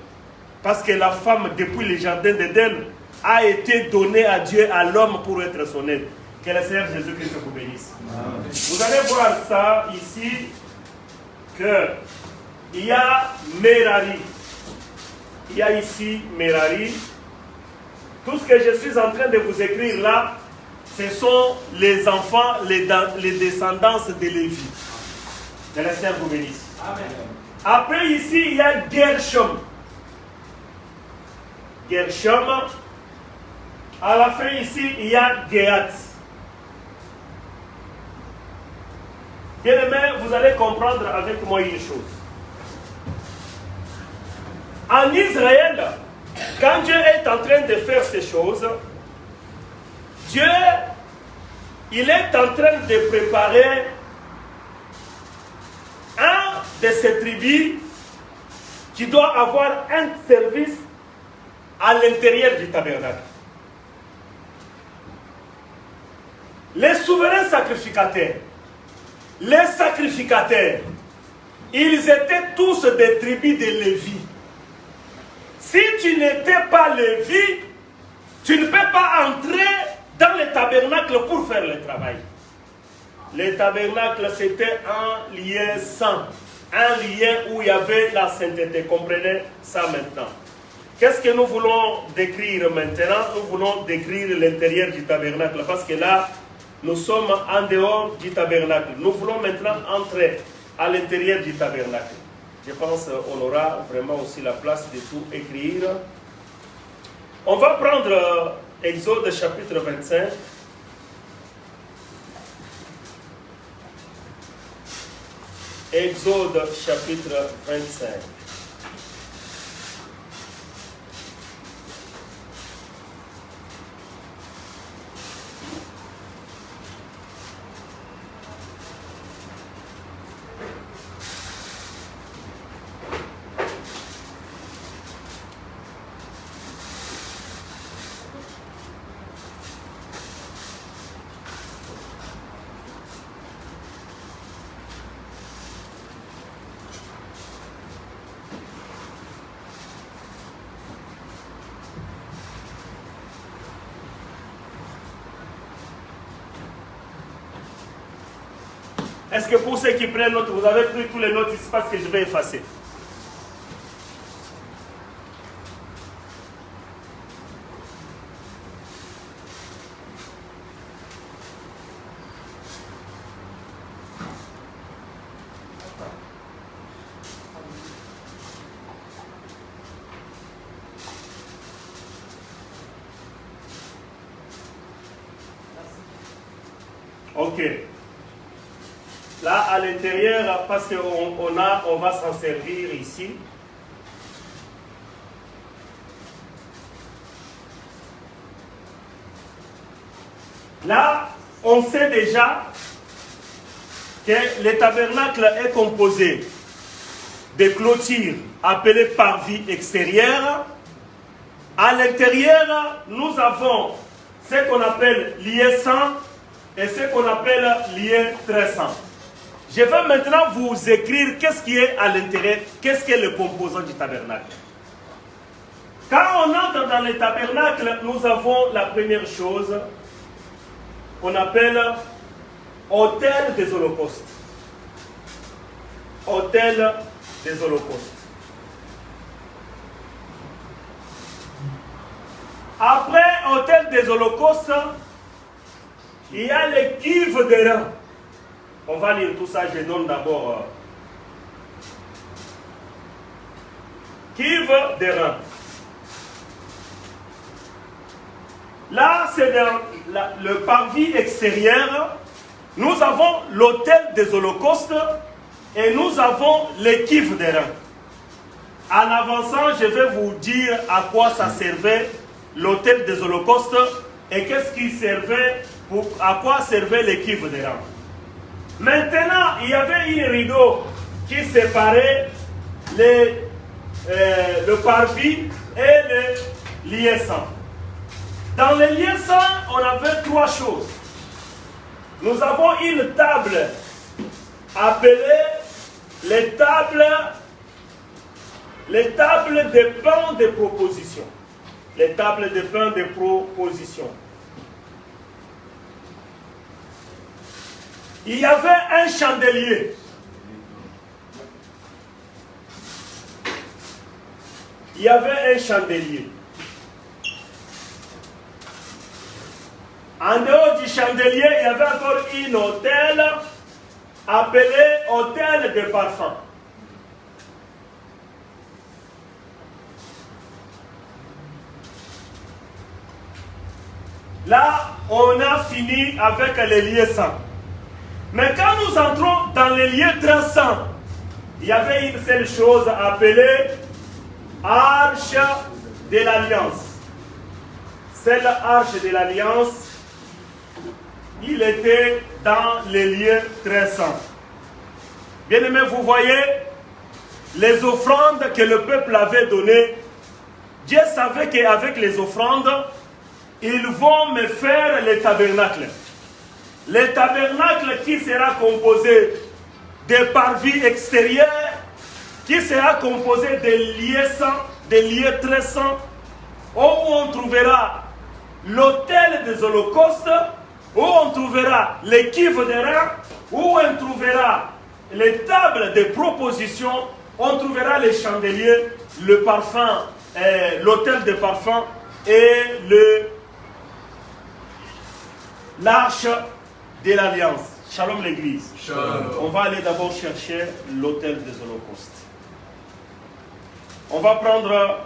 Parce que la femme, depuis le jardin d'Éden, a été donnée à Dieu, à l'homme, pour être son aide. Que le Seigneur Jésus-Christ vous bénisse. Amen. Vous allez voir ça ici, qu'il y a Merari. Il y a ici Merari. Tout ce que je suis en train de vous écrire là, ce sont les enfants, les descendants de Lévi. Que le Seigneur vous bénisse. Amen. Après ici, il y a Gershom. Gershom. À la fin ici, il y a Gehat. Bien aimé, vous allez comprendre avec moi une chose. En Israël, quand Dieu est en train de faire ces choses, Dieu, il est en train de préparer un de ces tribus qui doit avoir un service à l'intérieur du tabernacle. Les souverains sacrificateurs, les sacrificateurs, ils étaient tous des tribus de Lévi. Si tu n'étais pas Lévi, tu ne peux pas entrer dans le tabernacle pour faire le travail. Le tabernacle, c'était un lien saint, un lien où il y avait la sainteté. Comprenez ça maintenant. Qu'est-ce que nous voulons décrire maintenant? Nous voulons décrire l'intérieur du tabernacle, parce que là, nous sommes en dehors du tabernacle. Nous voulons maintenant entrer à l'intérieur du tabernacle. Je pense qu'on aura vraiment aussi la place de tout écrire. On va prendre Exode chapitre 25. Exode chapitre 25. Est-ce que pour ceux qui prennent note, vous avez pris tous les notes ici parce que je vais effacer? Ok. Là, à l'intérieur, parce qu'on va s'en servir ici. Là, on sait déjà que le tabernacle est composé de clôtures appelées parvis extérieures. À l'intérieur, nous avons ce qu'on appelle lieu saint et ce qu'on appelle lieu très saint. Je vais maintenant vous écrire qu'est-ce qui est à l'intérieur, qu'est-ce qui est le composant du tabernacle. Quand on entre dans le tabernacle, nous avons la première chose qu'on appelle autel des holocaustes. Autel des holocaustes. Après autel des holocaustes, il y a les cuves des reins. On va lire tout ça, je donne d'abord. Cuve des reins. Là, c'est dans le parvis extérieur. Nous avons l'autel des holocaustes et nous avons les cuves des reins. En avançant, je vais vous dire à quoi ça servait l'autel des holocaustes et qu'est-ce qui servait, à quoi servaient les cuves des reins. Maintenant, il y avait un rideau qui séparait le parvis et le lieu saint. Dans le lieu saint, on avait trois choses. Nous avons une table appelée les tables de pain de proposition. Les tables de pain de proposition. Il y avait un chandelier. Il y avait un chandelier. En dehors du chandelier, il y avait encore une autel appelée autel de parfum. Là, on a fini avec les lieux saints. Mais quand nous entrons dans les lieux très saints, il y avait une seule chose appelée Arche de l'Alliance. Cette Arche de l'Alliance, il était dans les lieux très saints. Bien aimé, vous voyez les offrandes que le peuple avait données. Dieu savait qu'avec les offrandes, ils vont me faire le tabernacle. Le tabernacle qui sera composé de parvis extérieurs, qui sera composé de lieux saints, des lieux très saints, où on trouvera l'autel des holocaustes, où on trouvera les cuves des reins, où on trouvera les tables de proposition, on trouvera les chandeliers, le parfum, l'autel de parfum et l'arche de l'Alliance. Shalom l'église. Shalom. On va aller d'abord chercher l'autel des holocaustes. On va prendre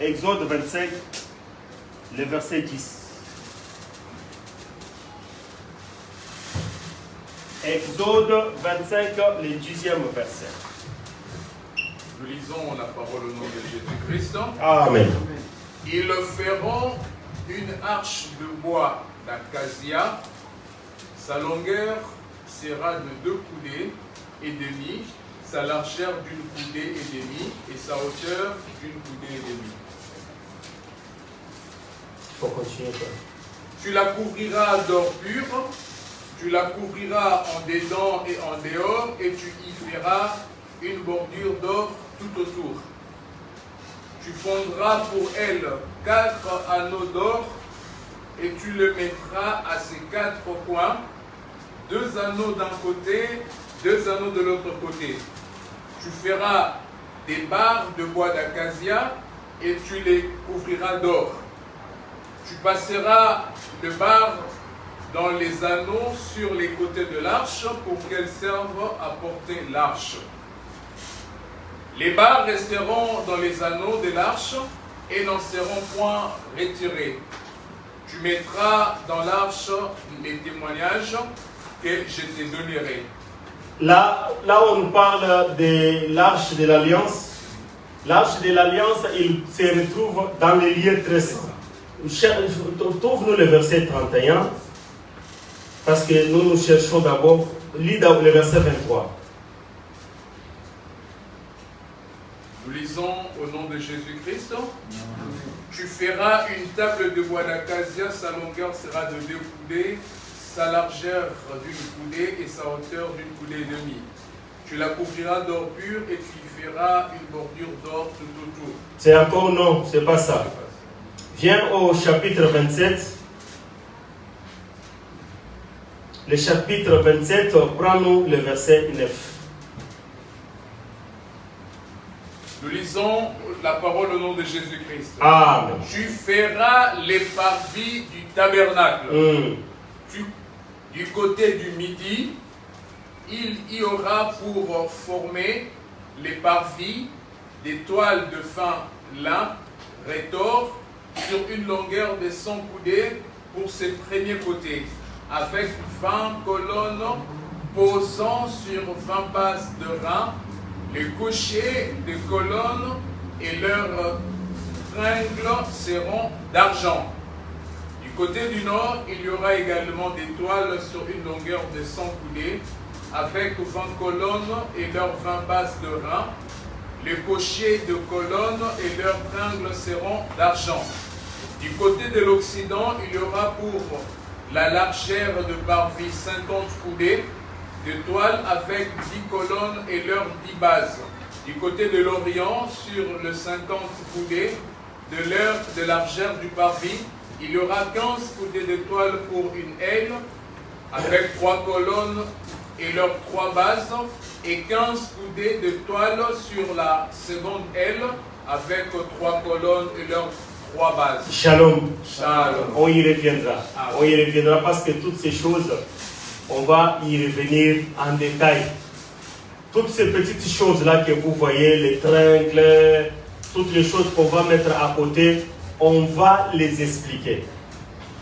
Exode 25, le verset 10. Exode 25, le 10e verset. Nous lisons la parole au nom de Jésus-Christ. Amen. Ils feront une arche de bois d'acacia. Sa longueur sera de 2 coudées et demi, sa largeur d'une coudée et demie et sa hauteur d'une coudée et demie. Il faut continuer. Tu la couvriras d'or pur, tu la couvriras en dedans et en dehors, et tu y feras une bordure d'or tout autour. Tu fondras pour elle 4 anneaux d'or, et tu le mettras à ses 4 coins, 2 anneaux d'un côté, 2 anneaux de l'autre côté. Tu feras des barres de bois d'acacia, et tu les couvriras d'or. Tu passeras le barre dans les anneaux sur les côtés de l'arche pour qu'elles servent à porter l'arche. Les barres resteront dans les anneaux de l'arche et n'en seront point retirées. Tu mettras dans l'arche les témoignages que je te donnerai. Là, on parle de l'arche de l'Alliance. L'arche de l'Alliance, il se retrouve dans les lieux très saints. Trouve-nous le verset 31, parce que nous cherchons d'abord, lis le verset 23. Nous lisons au nom de Jésus-Christ. Tu feras une table de bois d'acacia, sa longueur sera de 2 coudées, sa largeur d'une coudée et sa hauteur d'une coudée et demie. Tu la couvriras d'or pur et tu y feras une bordure d'or tout autour. C'est encore non, c'est pas ça. Viens au chapitre 27. Le chapitre 27, prends-nous le verset 9. Nous lisons la parole au nom de Jésus-Christ. Amen. Tu feras les parvis du tabernacle. Du côté du midi, il y aura pour former les parvis des toiles de fin lin rétors sur une longueur de 100 coudées pour ses premiers côtés, avec 20 colonnes posant sur 20 bases de reins. Les cochers des colonnes et leurs tringles seront d'argent. Du côté du nord, il y aura également des toiles sur une longueur de 100 coudées, avec 20 colonnes et leurs 20 bases de reins. Les cochers de colonnes et leurs tringles seront d'argent. Du côté de l'Occident, il y aura pour la largeur de parvis 50 coudées de toile avec 10 colonnes et leurs 10 bases. Du côté de l'Orient, sur le 50 coudées de largeur du parvis, il y aura 15 coudées de toile pour une aile, avec 3 colonnes et leurs 3 bases, et 15 coudées de toile sur la seconde aile, avec 3 colonnes et leurs 3 bases. Shalom. Shalom. On y reviendra. Amen. On y reviendra parce que toutes ces choses, on va y revenir en détail. Toutes ces petites choses-là que vous voyez, les tringles, toutes les choses qu'on va mettre à côté, on va les expliquer.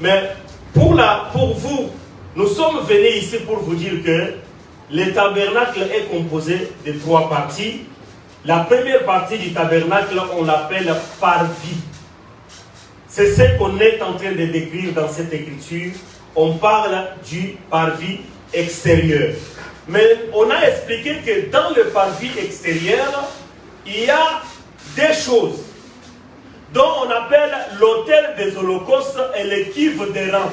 Mais pour vous, nous sommes venus ici pour vous dire que le tabernacle est composé de 3 parties. La première partie du tabernacle, on l'appelle parvis. C'est ce qu'on est en train de décrire dans cette écriture. On parle du parvis extérieur. Mais on a expliqué que dans le parvis extérieur, il y a des choses dont on appelle l'autel des holocaustes et les cuves des rangs,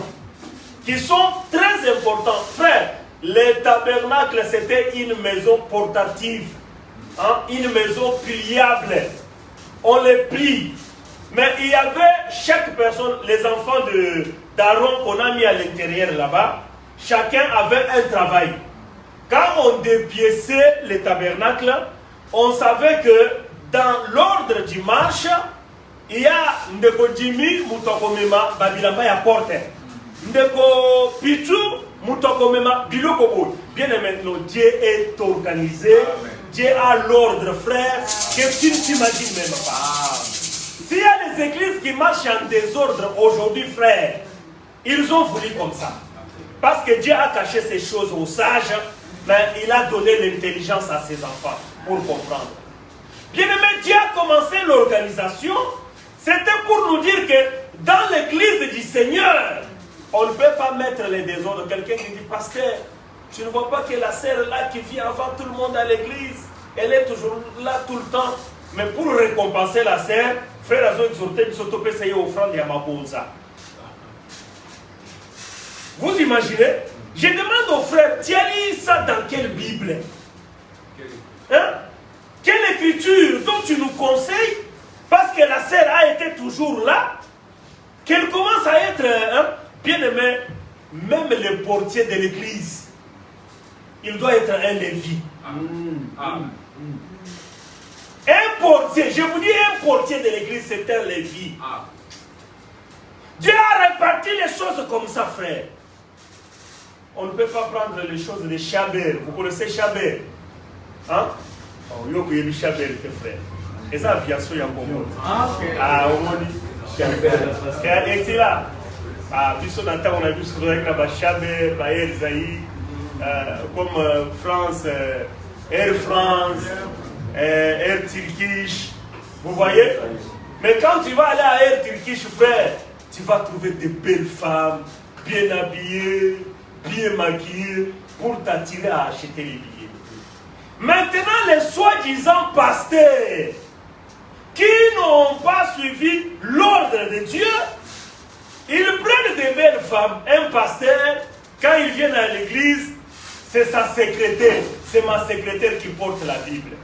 qui sont très importants. Frère, le tabernacle, c'était une maison portative, hein, une maison pliable. On les plie. Mais il y avait chaque personne, les enfants d'Aaron qu'on a mis à l'intérieur là-bas, chacun avait un travail. Quand on dépiéçait le tabernacle, on savait que dans l'ordre du marche, il y a Ndeko Jimmy Mutokomema Babilamba ya porte. Ndeko Pichu Mutokomema Bilokobo. Bien aimé, Dieu est organisé. Amen. Dieu a l'ordre, frère, que tu ne t'imagines même pas. S'il y a des églises qui marchent en désordre aujourd'hui, frère, ils ont voulu comme ça. Parce que Dieu a caché ces choses aux sages, mais il a donné l'intelligence à ses enfants pour comprendre. Bien aimé, Dieu a commencé l'organisation. C'était pour nous dire que dans l'église du Seigneur, on ne peut pas mettre les désordres. Quelqu'un qui dit, pasteur, tu ne vois pas que la sœur là qui vient avant tout le monde à l'église, elle est toujours là tout le temps. Mais pour récompenser la sœur, frère Azo exhorté, il s'autopé payer offrande à Maboza. Vous imaginez? Je demande aux frères, tu as lu ça dans quelle Bible? Hein? Quelle écriture dont tu nous conseilles? Parce que la sœur a été toujours là, qu'elle commence à être, hein, bien aimé, même le portier de l'église, il doit être un Lévi. Un portier, je vous dis un portier de l'église, c'est un Lévi. Dieu a réparti les choses comme ça, frère. On ne peut pas prendre les choses de Chabert. Vous connaissez Chabert? Hein? Oh, vous connaissez Chabert, frère. Et ça, aviation, il y a un bon mot. Ah, au moins, Chabert. Et c'est là. Ah, puis on a vu ce qu'on a Chabert, Air Zaï, comme France, Air France, Air Turkish. Vous voyez? Mais quand tu vas aller à Air Turkish, frère, tu vas trouver de belles femmes, bien habillées, bien maquillées, pour t'attirer à acheter les billets. Maintenant, les soi-disant pasteurs qui n'ont pas suivi l'ordre de Dieu, ils prennent des belles femmes. Un pasteur, quand il vient à l'église, c'est sa secrétaire, c'est ma secrétaire qui porte la Bible.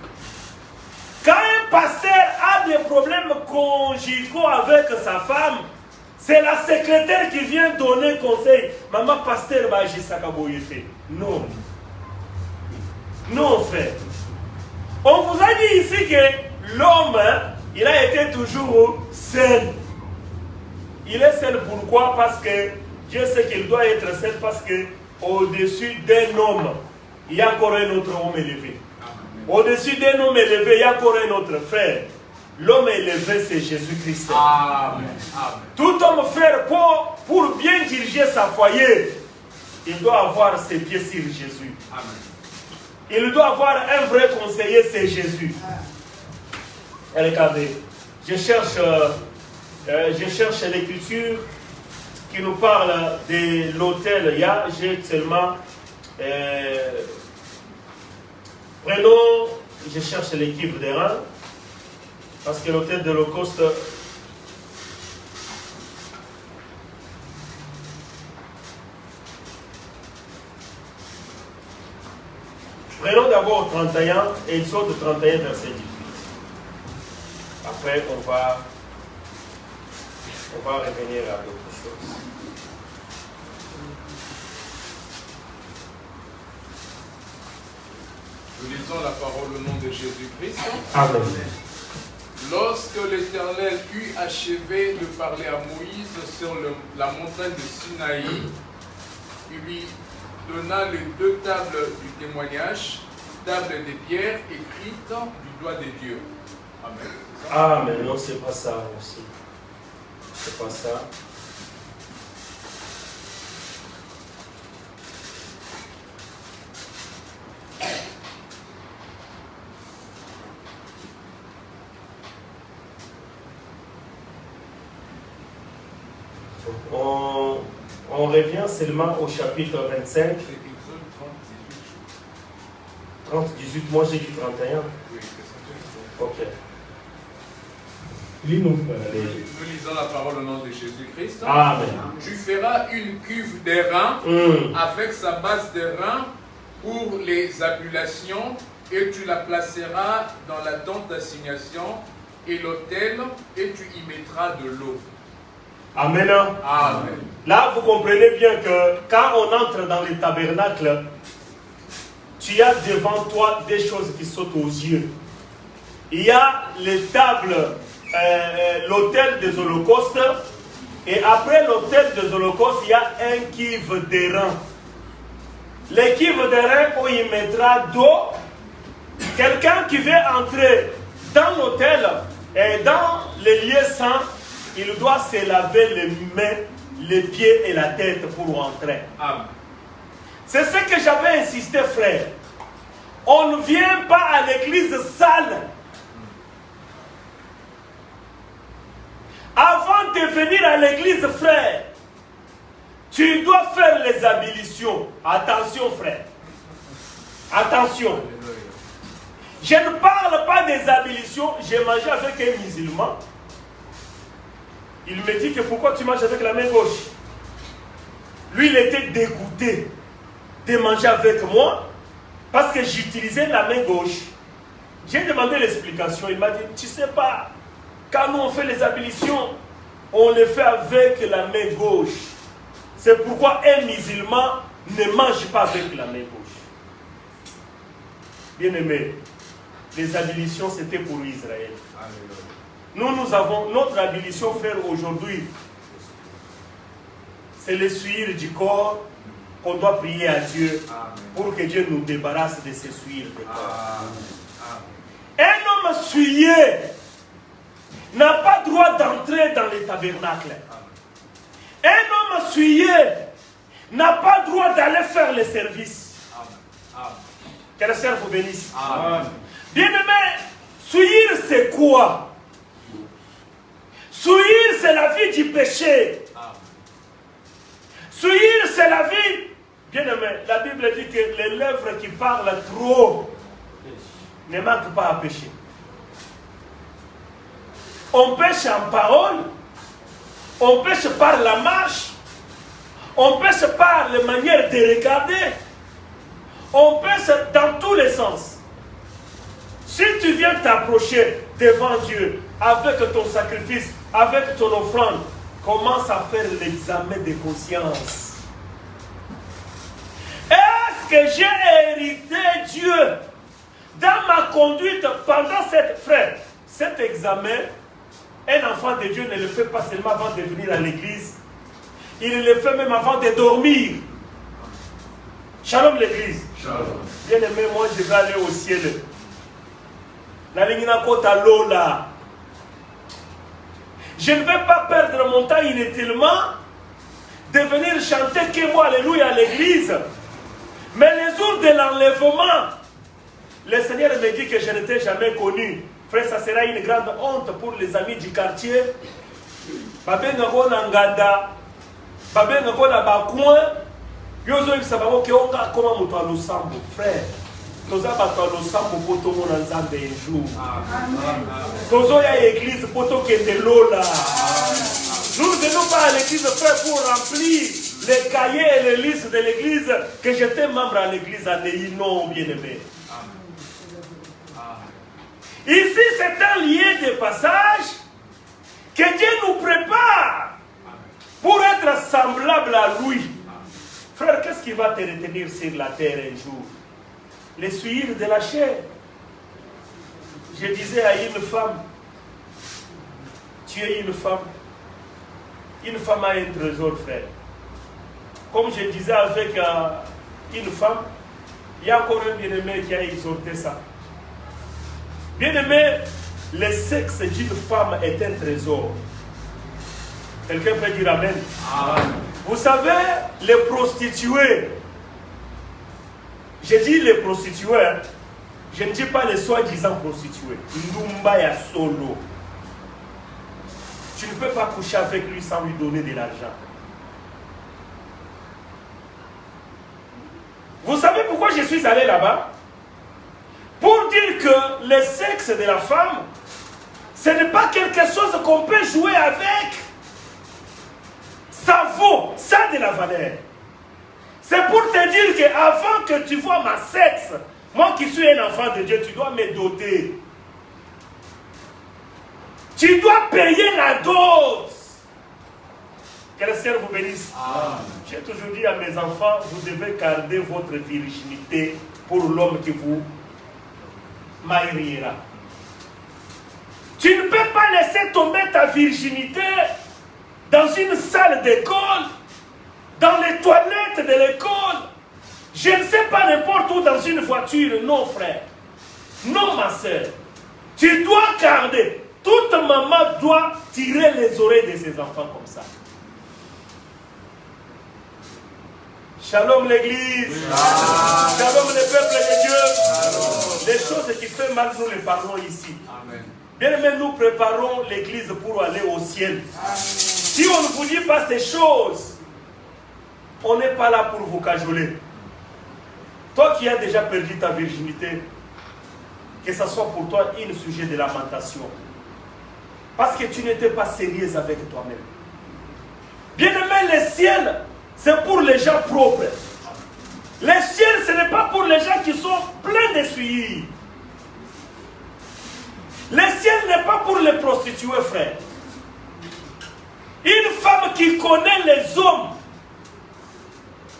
Quand un pasteur a des problèmes conjugaux avec sa femme, c'est la secrétaire qui vient donner conseil. Maman, pasteur, bah, j'ai ça kaboyete. Non. Non, frère. On vous a dit ici que l'homme, il a été toujours seul. Il est seul pourquoi? Parce que Dieu sait qu'il doit être seul parce que au-dessus d'un homme, il y a encore un autre homme élevé. Au-dessus d'un homme élevé, il y a encore un autre frère. L'homme élevé, c'est Jésus-Christ. Amen. Amen. Tout homme frère, pour bien diriger sa foyer, il doit avoir ses pieds sur Jésus. Amen. Il doit avoir un vrai conseiller, c'est Jésus. Regardez, je cherche l'écriture qui nous parle de l'autel. J'ai seulement... prenons, je cherche l'équipe des reins, parce que l'autel de l'Holocauste... Prenons d'abord 31 et il sort de 31 verset 18. Après, on va revenir à d'autres choses. Nous lisons la parole au nom de Jésus-Christ. Amen. Lorsque l'Éternel eut achevé de parler à Moïse sur la montagne de Sinaï, il lui donna les 2 tables du témoignage, tables de pierre écrites du doigt de Dieu. Amen. Ah, mais non, c'est pas ça aussi. C'est pas ça. On revient seulement au chapitre 25. 30, 18, moi j'ai dit 31. Ok. Lis-nous. Nous lisons la parole au nom de Jésus-Christ. Amen. Tu feras une cuve d'airain avec sa base d'airain pour les ablutions et tu la placeras dans la tente d'assignation et l'autel et tu y mettras de l'eau. Amen. Amen. Là, vous comprenez bien que quand on entre dans les tabernacles, tu as devant toi des choses qui sautent aux yeux. Il y a les tables, l'autel des holocaustes, et après l'autel des holocaustes, il y a un cuve d'airain. Le cuve d'airain, on y mettra d'eau. Quelqu'un qui veut entrer dans l'autel et dans les lieux saints, il doit se laver les mains, les pieds et la tête pour entrer. Amen. C'est ce que j'avais insisté, frère. On ne vient pas à l'église sale. Avant de venir à l'église, frère, tu dois faire les ablutions. Attention, frère. Attention. Je ne parle pas des ablutions. J'ai mangé avec un musulman. Il me dit que pourquoi tu manges avec la main gauche? Lui, il était dégoûté de manger avec moi parce que j'utilisais la main gauche. J'ai demandé l'explication. Il m'a dit, tu sais pas, quand nous on fait les ablutions, on les fait avec la main gauche. C'est pourquoi un musulman ne mange pas avec la main gauche. Bien aimé, les ablutions c'était pour Israël. Nous avons notre ablution, frère, aujourd'hui. C'est le souillure du corps qu'on doit prier à Dieu pour que Dieu nous débarrasse de ces souillures du corps. Un homme souillé n'a pas droit d'entrer dans les tabernacles. Un homme souillé n'a pas droit d'aller faire les services. Que le Seigneur vous bénisse. Bien aimé, souillure c'est quoi? Souillure, c'est la vie du péché. Souillure, c'est la vie. Bien aimé, la Bible dit que les lèvres qui parlent trop ne manquent pas à pécher. On pêche en parole, on pêche par la marche, on pêche par les manières de regarder, on pêche dans tous les sens. Si tu viens t'approcher devant Dieu avec ton sacrifice, avec ton offrande, commence à faire l'examen de conscience. Est-ce que j'ai hérité Dieu dans ma conduite pendant cette frère? cet examen, un enfant de Dieu ne le fait pas seulement avant de venir à l'église, il le fait même avant de dormir. Shalom l'église. Bien aimé, moi je vais aller au ciel. La ligne kota lola. Je ne vais pas perdre mon temps inutilement de venir chanter que moi, alléluia, à l'église. Mais les jours de l'enlèvement, le Seigneur me dit que je n'étais jamais connu. Frère, ça sera une grande honte pour les amis du quartier. Babenga kona ngada, babenga kona bakouin. Yozo ibisabamo ke onga koma muto alusambo. Frère, toza bato alusambo poto mona nzambe un jour. Tozo ya église poto kende lola. Nous ne venons pas à l'église, frère, pour remplir les cahiers et les listes de l'église, que j'étais membre à l'église à Néhi. Non, bien-aimé. Ici, c'est un lieu de passage que Dieu nous prépare pour être semblable à lui. Frère, qu'est-ce qui va te retenir sur la terre un jour? Les souillures de la chair. Je disais à une femme, tu es une femme. Une femme a un trésor, frère. Comme je disais avec une femme, il y a encore un bien-aimé qui a exhorté ça. Bien-aimé, le sexe d'une femme est un trésor. Quelqu'un peut dire amen. Vous savez, les prostituées, je dis les prostituées, hein, je ne dis pas les soi-disant prostituées. Lumba ya solo. Tu ne peux pas coucher avec lui sans lui donner de l'argent. Vous savez pourquoi je suis allé là-bas? Pour dire que le sexe de la femme, ce n'est pas quelque chose qu'on peut jouer avec. Ça vaut, ça a de la valeur. C'est pour te dire qu'avant que tu vois ma sexe, moi qui suis un enfant de Dieu, tu dois me doter. Tu dois payer la dose. Que le Seigneur vous bénisse. J'ai toujours dit à mes enfants, vous devez garder votre virginité pour l'homme qui vous mariera. Tu ne peux pas laisser tomber ta virginité dans une salle d'école, dans les toilettes de l'école, je ne sais pas n'importe où, dans une voiture. Non, frère. Non, ma soeur. Tu dois garder. Toute maman doit tirer les oreilles de ses enfants comme ça. Shalom l'église. Shalom le peuple de Dieu. Les choses qui font mal, nous les parlons ici. Amen. Bien aimé, nous préparons l'église pour aller au ciel. Si on ne vous dit pas ces choses, on n'est pas là pour vous cajoler. Toi qui as déjà perdu ta virginité, que ce soit pour toi un sujet de lamentation. Parce que tu n'étais pas sérieuse avec toi-même. Bien aimé, le ciel, c'est pour les gens propres. Le ciel, ce n'est pas pour les gens qui sont pleins de souillures. Le ciel n'est pas pour les prostituées, frère. Une femme qui connaît les hommes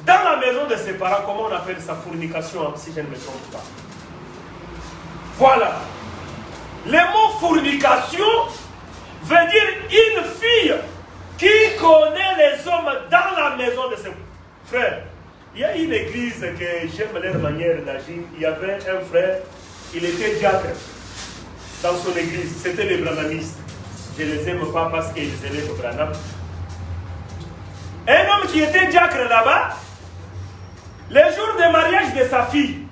dans la maison de ses parents, comment on appelle ça, fornication, si je ne me trompe pas. Voilà. Le mot fornication veut dire une fille qui connaît les hommes dans la maison de ses frères. Il y a une église que j'aime leur manière d'agir. Il y avait un frère, il était diacre dans son église. C'était les branhamistes. Je ne les aime pas parce qu'ils aimaient le Branham. Un homme qui était diacre là-bas, le jour du mariage de sa fille,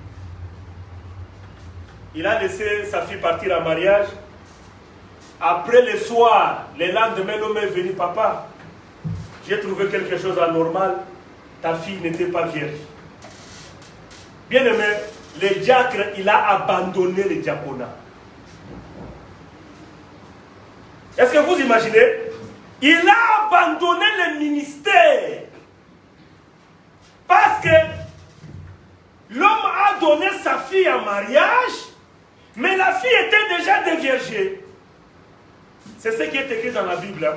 il a laissé sa fille partir en mariage. Après le soir, le lendemain, l'homme est venu, papa, j'ai trouvé quelque chose d'anormal, ta fille n'était pas vierge. Bien aimé, le diacre, il a abandonné le diaconat. Est-ce que vous imaginez? Il a abandonné le ministère. Parce que l'homme a donné sa fille en mariage, mais la fille était déjà déviergée. C'est ce qui est écrit dans la Bible.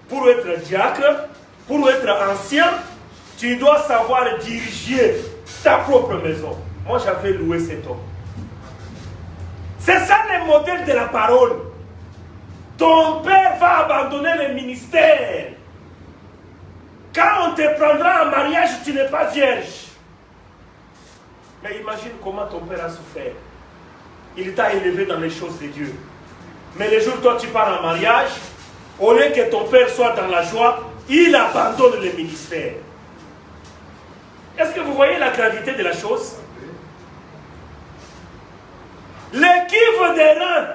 Pour être diacre, pour être ancien, tu dois savoir diriger ta propre maison. Moi, j'avais loué cet homme. C'est ça le modèle de la parole. ton père va abandonner le ministère. Quand on te prendra en mariage, tu n'es pas vierge. Mais imagine comment ton père a souffert. Il t'a élevé dans les choses de Dieu. Mais le jour où toi tu pars en mariage, au lieu que ton père soit dans la joie, il abandonne le ministère. Est-ce que vous voyez la gravité de la chose? L'équipe des reins,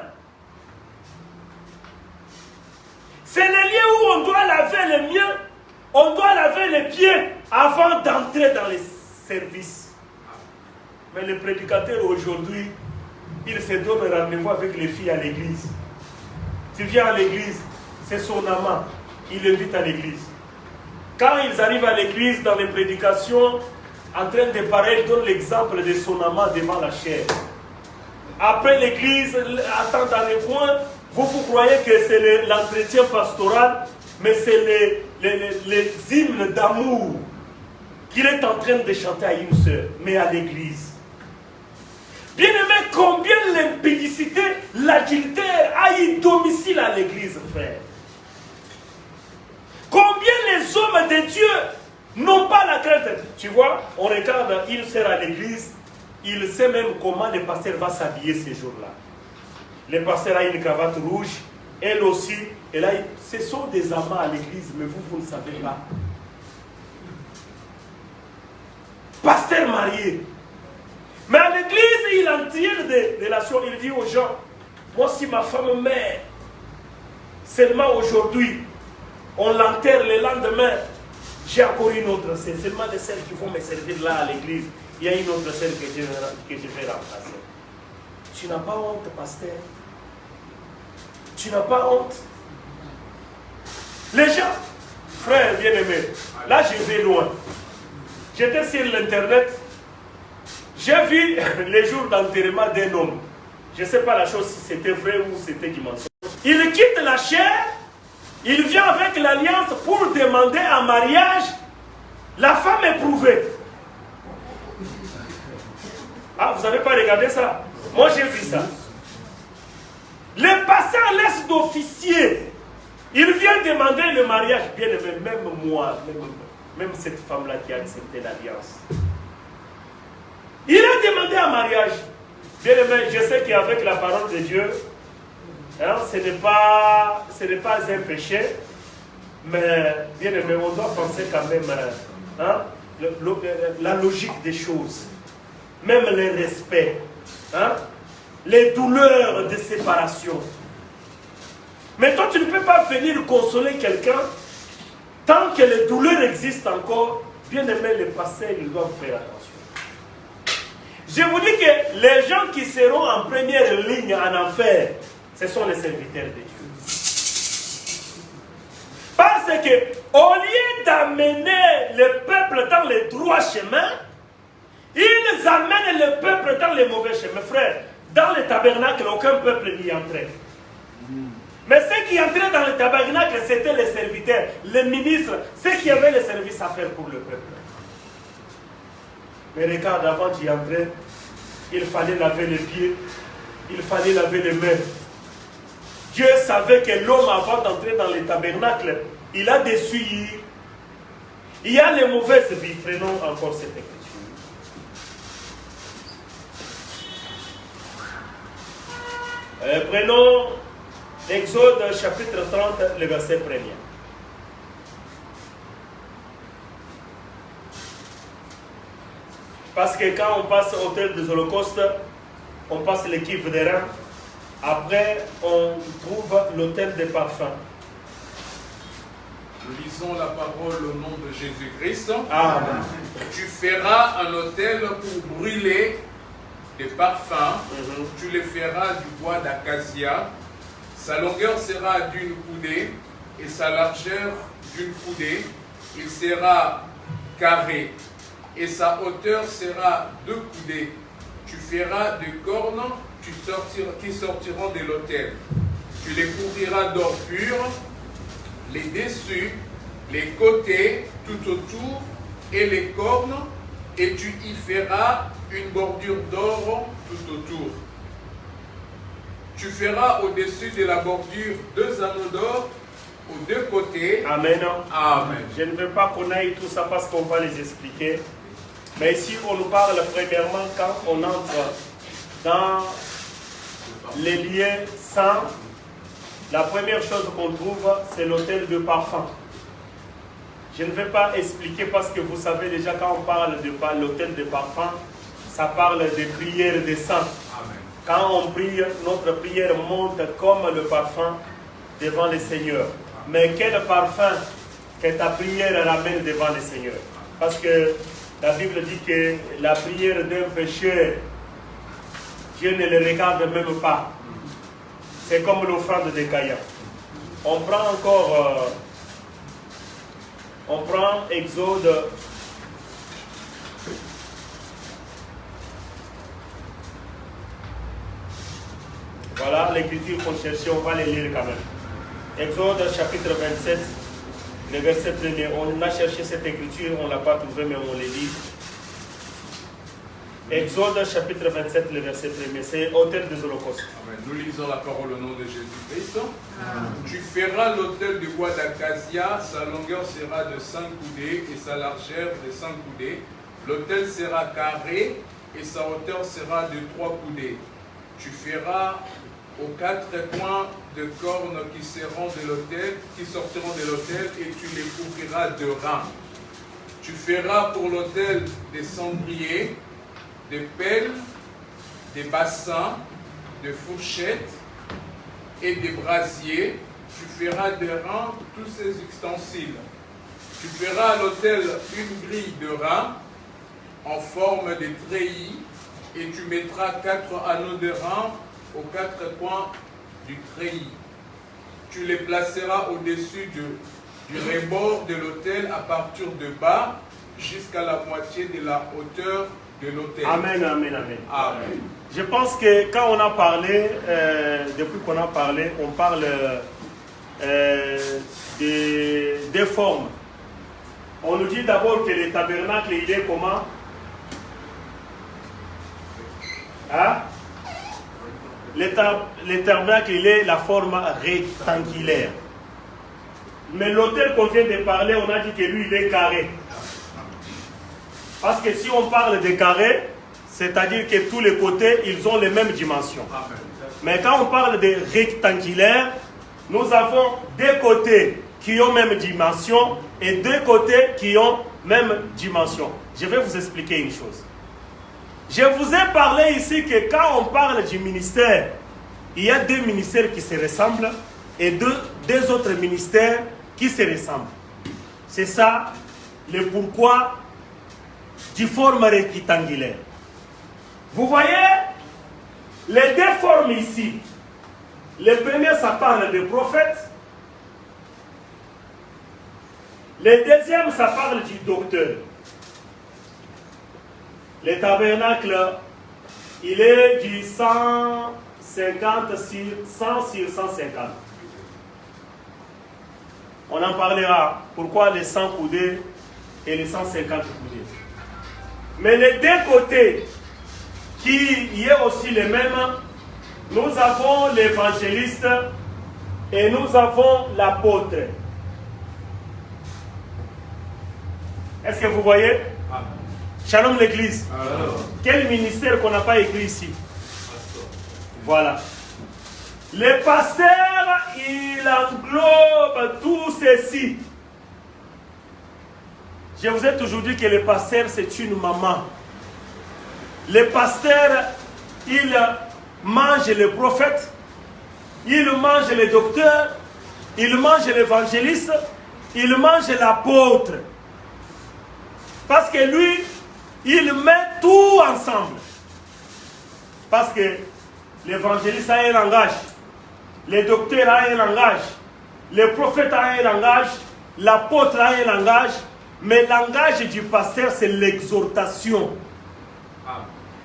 c'est le lieu où on doit laver les miens, on doit laver les pieds avant d'entrer dans les services. Mais le prédicateur aujourd'hui, il se donne rendez-vous avec les filles à l'église. Tu viens à l'église, c'est son amant, il l'invite à l'église. Quand ils arrivent à l'église, dans les prédications, en train de parler, il donne l'exemple de son amant devant la chair. Après l'église, attend dans les coins, vous croyez que c'est l'entretien pastoral, mais c'est les hymnes d'amour qu'il est en train de chanter à une sœur, mais à l'église. Bien aimé, combien l'impudicité, l'adultère a eu domicile à l'église, frère. Combien les hommes de Dieu n'ont pas la crainte. Tu vois, on regarde une sœur à l'église, il sait même comment le pasteur va s'habiller ces jours-là. Le pasteur a une cravate rouge, elle aussi, ce sont des amants à l'église, mais vous ne savez pas. Pasteur marié. Mais à l'église, il en tire des relations. Il dit aux gens, moi si ma femme meurt, seulement aujourd'hui, on l'enterre le lendemain, j'ai encore une autre sœur. Seulement les sœurs qui vont me servir là à l'église, il y a une autre sœur que je vais remplacer. Tu n'as pas honte, pasteur? Tu n'as pas honte? Les gens, frères bien-aimés, là je vais loin. J'étais sur l'internet. J'ai vu les jours d'enterrement d'un homme. Je ne sais pas la chose si c'était vrai ou c'était du mensonge. Il quitte la chair, il vient avec l'alliance pour demander en mariage la femme éprouvée. Ah, vous n'avez pas regardé ça? Moi j'ai vu ça. Le pasteur laisse d'officier. Il vient demander le mariage. Bien aimé, même moi, même cette femme-là qui a accepté l'alliance. Il a demandé un mariage. Bien aimé, je sais qu'avec la parole de Dieu, hein, ce n'est pas un péché, mais bien aimé, on doit penser quand même hein, la logique des choses, même le respect, hein, les douleurs de séparation. Mais toi, tu ne peux pas venir consoler quelqu'un tant que les douleurs existent encore. Bien aimé, les pasteurs, ils doivent faire attention. Je vous dis que les gens qui seront en première ligne en enfer, ce sont les serviteurs de Dieu. Parce que, au lieu d'amener le peuple dans le droit chemin, ils amènent le peuple dans le mauvais chemin. Frère, dans le tabernacle, aucun peuple n'y entrait. Mais ceux qui entraient dans le tabernacle, c'était les serviteurs, les ministres, ceux qui avaient le service à faire pour le peuple. Mais regarde, avant d'y entrer, il fallait laver les pieds, il fallait laver les mains. Dieu savait que l'homme, avant d'entrer dans le tabernacle, il a des souillures. Il y a les mauvaises vies. Prenons encore cette écriture. Prenons Exode chapitre 30, le verset 1er. Parce que quand on passe au autel des holocaustes, on passe l'équipe des reins. Après, on trouve l'autel des parfums. Nous lisons la parole au nom de Jésus-Christ. Amen. Tu feras un autel pour brûler des parfums. Tu le feras du bois d'acacia. Sa longueur sera d'une coudée et sa largeur d'une coudée. Il sera carré et sa hauteur sera 2 coudées. Tu feras des cornes qui sortiront de l'autel. Tu les couvriras d'or pur, les dessus, les côtés, tout autour, et les cornes, et tu y feras une bordure d'or tout autour. Tu feras au-dessus de la bordure 2 anneaux d'or aux 2 côtés. Amen. Amen. Je ne veux pas qu'on aille tout ça parce qu'on va les expliquer. Mais ici, on nous parle premièrement quand on entre dans les lieux saints. La première chose qu'on trouve, c'est l'autel de parfum. Je ne vais pas expliquer parce que vous savez déjà quand on parle de l'autel de parfum, ça parle de prière des saints. Amen. Quand on prie, notre prière monte comme le parfum devant le Seigneur. Mais quel parfum que ta prière ramène devant le Seigneur? Parce que la Bible dit que la prière d'un pécheur, Dieu ne le regarde même pas. C'est comme l'offrande des Caïens. On prend encore, on prend Exode. Voilà l'écriture qu'on cherchait, on va les lire quand même. Exode chapitre 27, le verset 1er. On a cherché cette écriture, on ne l'a pas trouvée, mais on les lit. Exode chapitre 27, le verset 1er. C'est autel des holocaustes. Amen. Nous lisons la parole au nom de Jésus-Christ. Tu feras l'autel de bois d'acacia, sa longueur sera de 5 coudées et sa largeur de 5 coudées. L'autel sera carré et sa hauteur sera de 3 coudées. Tu feras aux 4 coins de cornes qui sortiront de l'autel et tu les couvriras de rang. Tu feras pour l'autel des cendriers, des pelles, des bassins, des fourchettes et des brasiers. Tu feras de rang tous ces ustensiles. Tu feras à l'autel une grille de rang en forme de treillis et tu mettras 4 anneaux de rang aux 4 coins du treillis. Tu les placeras au-dessus du rebord de l'autel à partir de bas jusqu'à la moitié de la hauteur de l'autel. Amen, amen, amen. Amen. Je pense que quand on a parlé, depuis qu'on a parlé, on parle des formes. On nous dit d'abord que le tabernacle, il est comment? Hein? Le tabernacle, il est la forme rectangulaire. Mais l'autel qu'on vient de parler, on a dit que lui, il est carré. Parce que si on parle de carré, c'est-à-dire que tous les côtés, ils ont les mêmes dimensions. Amen. Mais quand on parle de rectangulaire, nous avons deux côtés qui ont même dimension et deux côtés qui ont même dimension. Je vais vous expliquer une chose. Je vous ai parlé ici que quand on parle du ministère, il y a 2 ministères qui se ressemblent et deux autres ministères qui se ressemblent. C'est ça le pourquoi du forme rectangulaire. Vous voyez les 2 formes ici. Le premier, ça parle de prophète. Le deuxième, ça parle du docteur. Le tabernacle, il est du 150 sur 100 sur 150. On en parlera. Pourquoi les 100 coudées et les 150 coudées. Mais les 2 côtés, qui est aussi les mêmes, nous avons l'évangéliste et nous avons l'apôtre. Est-ce que vous voyez? Shalom l'église. Quel ministère qu'on n'a pas écrit ici? Voilà. Le pasteur, il englobe tout ceci. Je vous ai toujours dit que le pasteur, c'est une maman. Le pasteur, il mange le prophète, il mange le docteur, il mange l'évangéliste, il mange l'apôtre. Parce que lui, il met tout ensemble. Parce que l'évangéliste a un langage, le docteur a un langage, le prophète a un langage, l'apôtre a un langage, mais le langage du pasteur, c'est l'exhortation.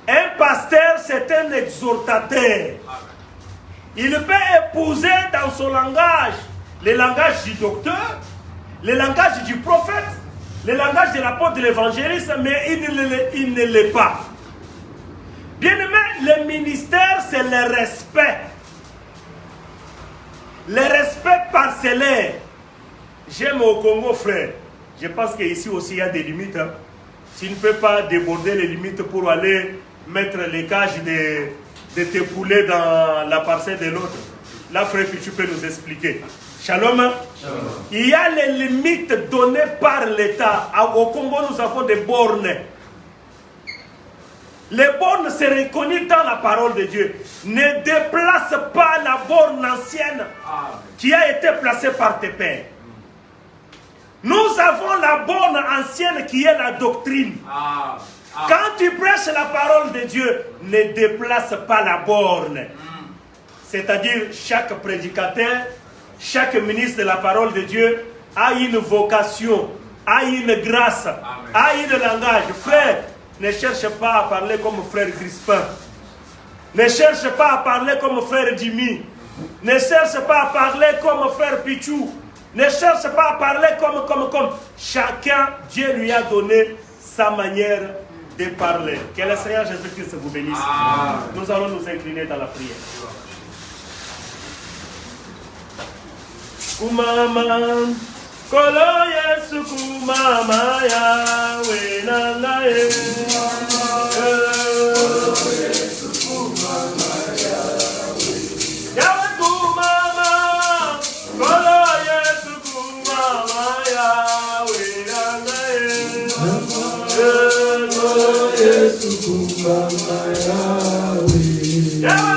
Un pasteur, c'est un exhortateur. Il peut épouser dans son langage le langage du docteur, le langage du prophète, le langage de l'apôtre, de l'évangéliste, mais il ne l'est pas. Bien aimé, le ministère, c'est le respect. Le respect parcellaire. J'aime au Congo, frère. Je pense qu'ici aussi il y a des limites. Hein. Tu ne peux pas déborder les limites pour aller mettre les cages de tes poulets dans la parcelle de l'autre. Là, frère, tu peux nous expliquer. Shalom. Shalom. Il y a les limites données par l'État. Au Congo, nous avons des bornes. Les bornes se reconnaissent dans la parole de Dieu. Ne déplace pas la borne ancienne qui a été placée par tes pères. Nous avons la borne ancienne qui est la doctrine. Quand tu prêches la parole de Dieu, ne déplace pas la borne. C'est-à-dire, chaque prédicateur, chaque ministre de la parole de Dieu a une vocation, a une grâce, a un langage. Frère, ne cherche pas à parler comme frère Crispin. Ne cherche pas à parler comme frère Jimmy. Ne cherche pas à parler comme frère Pichou. Ne cherche pas à parler comme. Chacun, Dieu lui a donné sa manière de parler. Que le Seigneur Jésus-Christ vous bénisse. Nous allons nous incliner dans la prière. Kumama, kolo Yesu kumama ya wenanga ye. Yawe kumama, kolo Yesu kumama ya wenanga ye. Kolo Yesu kumama ya wenanga ye.